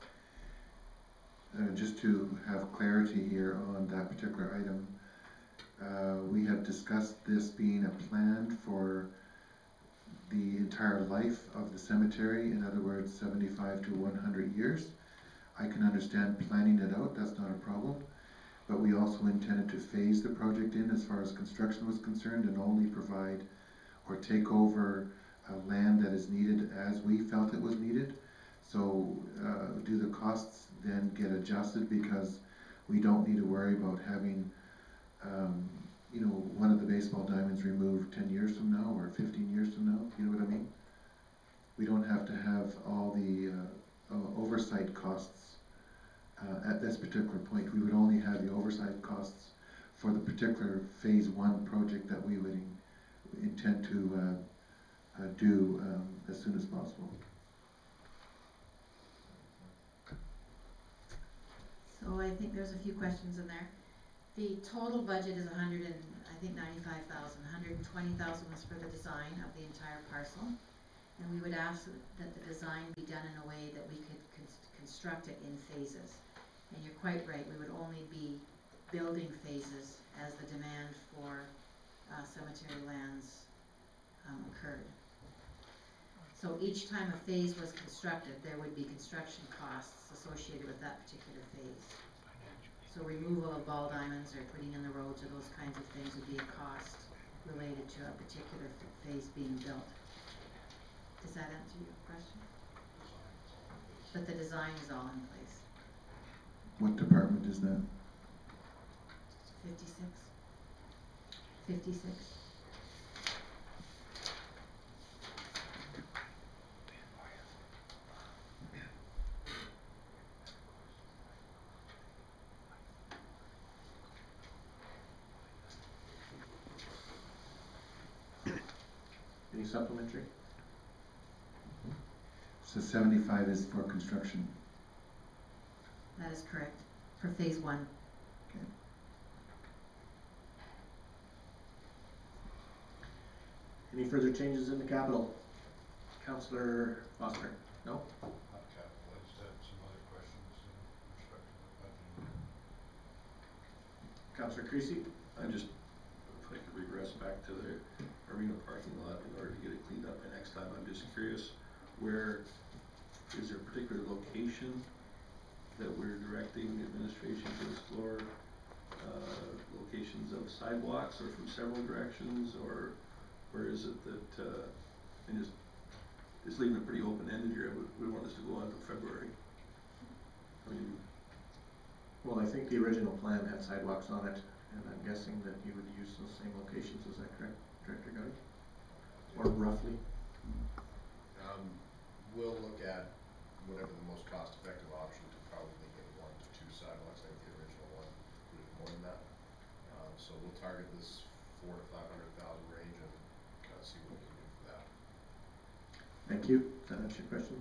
Just to have clarity here on that particular item, we have discussed this being a plan for the entire life of the cemetery, in other words 75 to 100 years. I can understand planning it out, that's not a problem, but we also intended to phase the project in as far as construction was concerned and only provide or take over land that is needed as we felt it was needed. So do the costs then get adjusted because we don't need to worry about having one of the baseball diamonds removed 10 years from now or 15 years from now, you know what I mean? We don't have to have all the oversight costs at this particular point. We would only have the oversight costs for the particular phase 1 project that we would intend to do as soon as possible. So I think there's a few questions in there. The total budget is $95,000. $120,000 was for the design of the entire parcel. And we would ask that the design be done in a way that we could construct it in phases. And you're quite right, we would only be building phases as the demand for cemetery lands occurred. So each time a phase was constructed, there would be construction costs associated with that particular phase. So removal of ball diamonds or putting in the roads or those kinds of things would be a cost related to a particular phase being built. Does that answer your question? But the design is all in place. What department is that? 56. 56. Any supplementary? So 75 is for construction. That is correct, for phase 1. Okay. Any further changes in the capital? Councillor Foster? No? Not capital, I just had some other questions in respect to the budget. Councillor Creasy? I'm just, if I could regress back to the arena parking lot in order to get it cleaned up by next time, I'm just curious, where, is there a particular location that we're directing the administration to explore, locations of sidewalks or from several directions, or where is it that, and just leaving it pretty open-ended here, we want this to go on until February. I mean, Well, I think the original plan had sidewalks on it, and I'm guessing that you would use those same locations, is that correct, Director Guy? Or roughly? We'll look at whatever the most cost-effective option to probably get 1 to 2 sidewalks. I think the original one included more than that. So we'll target this 400 to 500,000 range and kind of see what we can do for that. Thank you. Does that answer your question?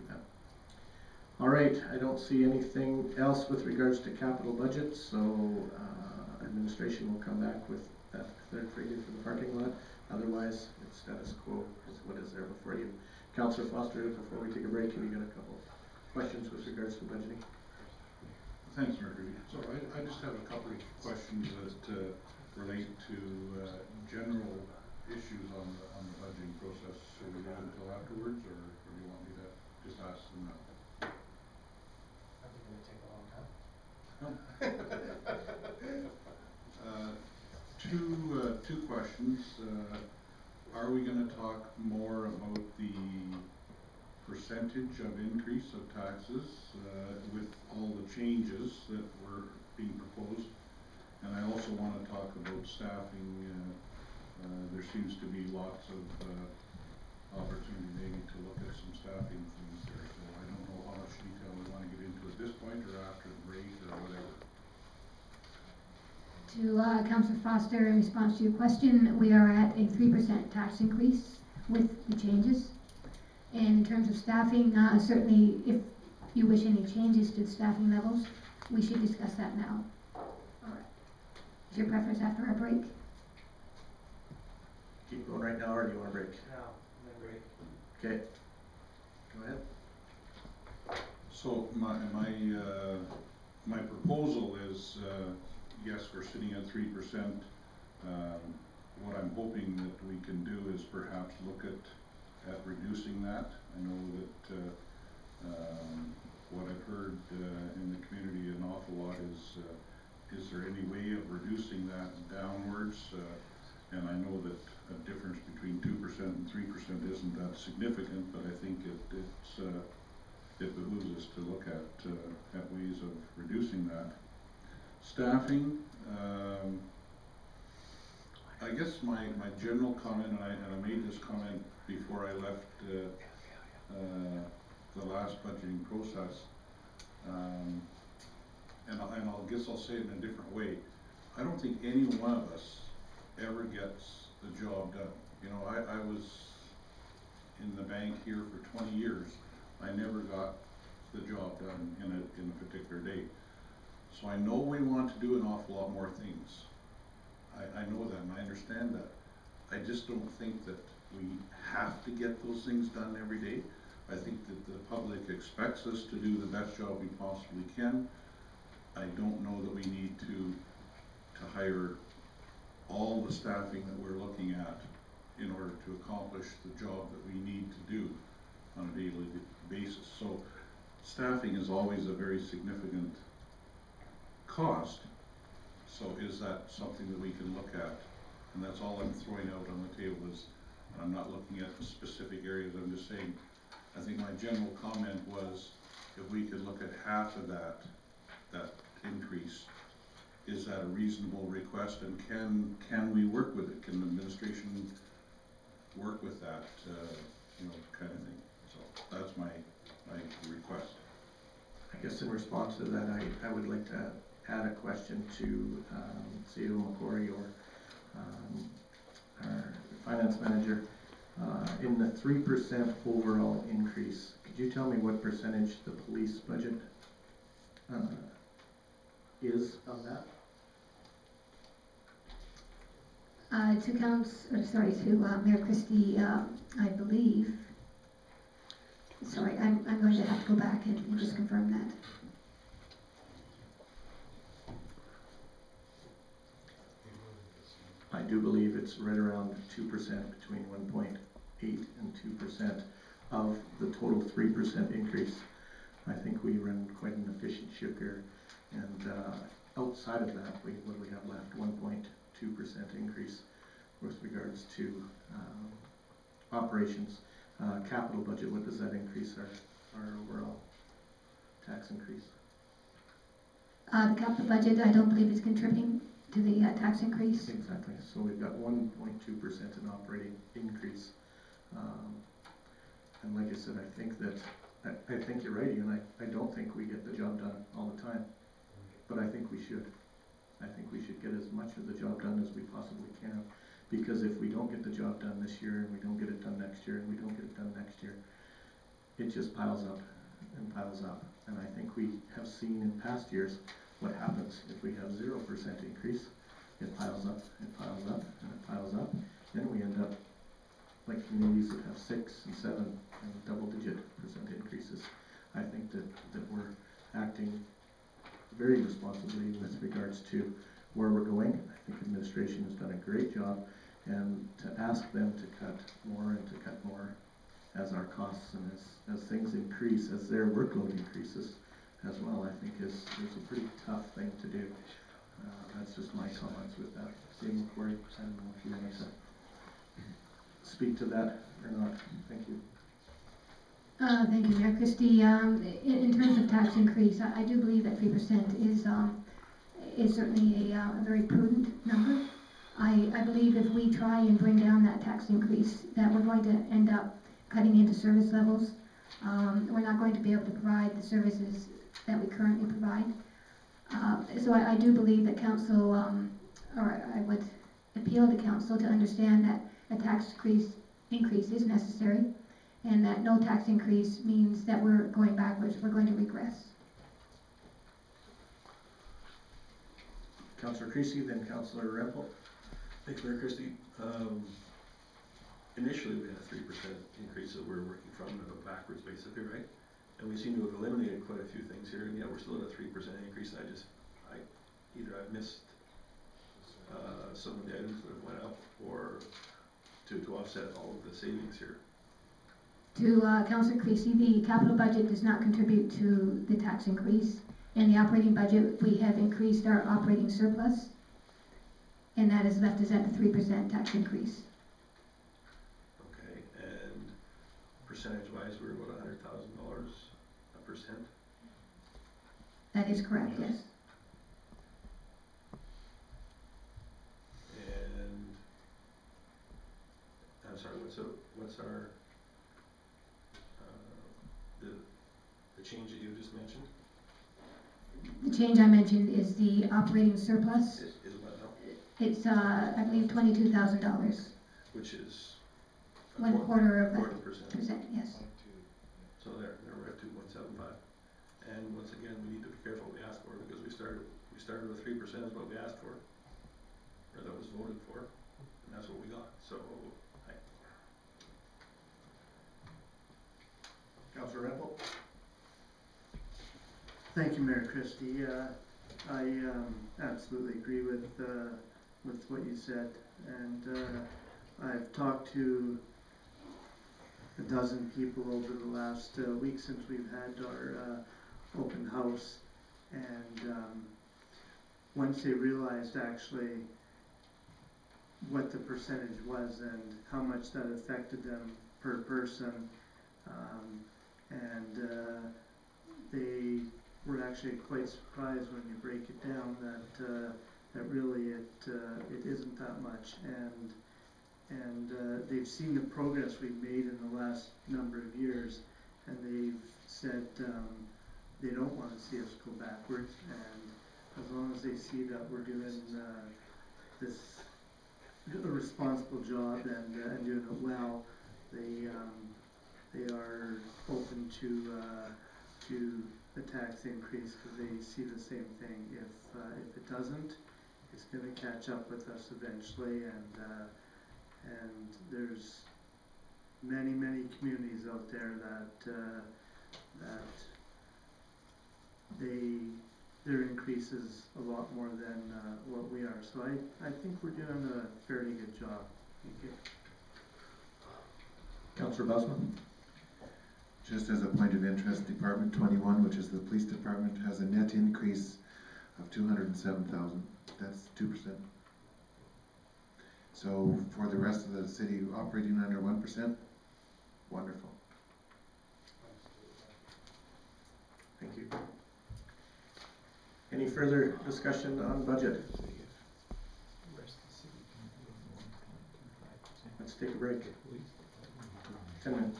Yeah. All right, I don't see anything else with regards to capital budget, so administration will come back with that third figure for the parking lot. Otherwise, it's status quo is what is there before you. Councillor Foster, before we take a break, have you got a couple questions with regards to budgeting? Thanks, Margaret. So I just have a couple of questions that relate to general issues on the budgeting process. Should we wait until afterwards, or do you want me to just ask them now? I think it would take a long time. Two questions. Are we going to talk more about the percentage of increase of taxes with all the changes that were being proposed? And I also want to talk about staffing. There seems to be lots of opportunity maybe to look at some staffing things there. So I don't know how much detail we want to get into at this point or after the break or whatever. To Councillor Foster, in response to your question, we are at a 3% tax increase with the changes. And in terms of staffing, certainly if you wish any changes to the staffing levels, we should discuss that now. All right. Is your preference after our break? Keep going right now, or do you want a break? No, no break. Okay. Go ahead. So my proposal is, yes, we're sitting at 3%. What I'm hoping that we can do is perhaps look at reducing that. I know that what I've heard in the community an awful lot is there any way of reducing that downwards? And I know that a difference between 2% and 3% isn't that significant, but I think it behooves us to look at ways of reducing that. Staffing, I guess my general comment, and I made this comment before I left the last budgeting process, and I guess I'll say it in a different way. I don't think any one of us ever gets the job done. You know, I was in the bank here for 20 years. I never got the job done in a particular day. So I know we want to do an awful lot more things. I know that and I understand that. I just don't think that we have to get those things done every day. I think that the public expects us to do the best job we possibly can. I don't know that we need to hire all the staffing that we're looking at in order to accomplish the job that we need to do on a daily basis. So staffing is always a very significant cost. So is that something that we can look at? And that's all I'm throwing out on the table is, I'm not looking at the specific areas, I'm just saying, I think my general comment was, if we could look at half of that increase, is that a reasonable request, and can we work with it? Can the administration work with that, kind of thing? So that's my request. I guess in response to that, I would like to add a question to CEO McCory or our finance manager. In the 3% overall increase, could you tell me what percentage the police budget is of that? To Mayor Christie, I believe, sorry, I'm going to have to go back and just confirm that. I do believe it's right around 2%, between 1.8 and 2% of the total 3% increase. I think we run quite an efficient ship here, and outside of that, what do we have left? 1.2% increase with regards to operations. Capital budget, what does that increase our overall tax increase? The capital budget, I don't believe is contributing to the tax increase. Exactly. So we've got 1.2% in operating increase. And like I said, I think you're right, and I don't think we get the job done all the time, but I think we should. I think we should get as much of the job done as we possibly can, because if we don't get the job done this year, and we don't get it done next year, and we don't get it done next year, it just piles up and piles up. And I think we have seen in past years what happens if we have 0% increase. It piles up, and it piles up, and we end up like communities that have 6 and 7 and double-digit % increases. I think that we're acting very responsibly with regards to where we're going. I think administration has done a great job, and to ask them to cut more and to cut more as our costs and as things increase, as their workload increases as well, I think is a pretty tough thing to do. That's just my comments with that. Same with Corey, I don't know if you want to speak to that or not. Thank you. Thank you, Mayor Christie. In terms of tax increase, I do believe that 3% is certainly a very prudent number. I believe if we try and bring down that tax increase, that we're going to end up cutting into service levels. We're not going to be able to provide the services that we currently provide. So I do believe that council, or I would appeal to council to understand that a tax increase is necessary, and that no tax increase means that we're going backwards, we're going to regress. Councillor Creasy, then Councillor Rempel. Thanks, Mayor Christie. Initially, we had a 3% increase that we're working from, backwards basically, right? And we seem to have eliminated quite a few things here, and yet we're still at a 3% increase. Either I've missed some of the items that have went up, or to offset all of the savings here. To Councillor Creasy, the capital budget does not contribute to the tax increase. In the operating budget, we have increased our operating surplus, and that has left us at the 3% tax increase. Okay, and percentage-wise, we're about $100,000 a percent? That is correct, yes. And I'm sorry, what's our the change that you just mentioned? The change I mentioned is the operating surplus. Is what now? It's, I believe, $22,000. Which is 1/4 of a percent, yes. So there we're at 2.75. And once again, we need to be careful what we ask for, because we started with 3% is what we asked for, or that was voted for, and that's what we got. So, Councillor Rempel. Thank you, Mayor Christie. I absolutely agree with what you said, and I've talked to a dozen people over the last week since we've had our open house, and once they realized actually what the percentage was and how much that affected them per person, and they were actually quite surprised when you break it down that really it isn't that much, and they've seen the progress we've made in the last number of years, and they've said they don't want to see us go backwards, and as long as they see that we're doing a responsible job and doing it well, they are open to a tax increase, because they see the same thing. If it doesn't, it's going to catch up with us eventually, and there's many communities out there that their increase is a lot more than what we are. So I think we're doing a fairly good job. Thank you. Councillor Bosman. Just as a point of interest, Department 21, which is the police department, has a net increase of 207,000. That's 2%. So for the rest of the city operating under 1%, wonderful. Thank you. Any further discussion on budget? Let's take a break. 10 minutes.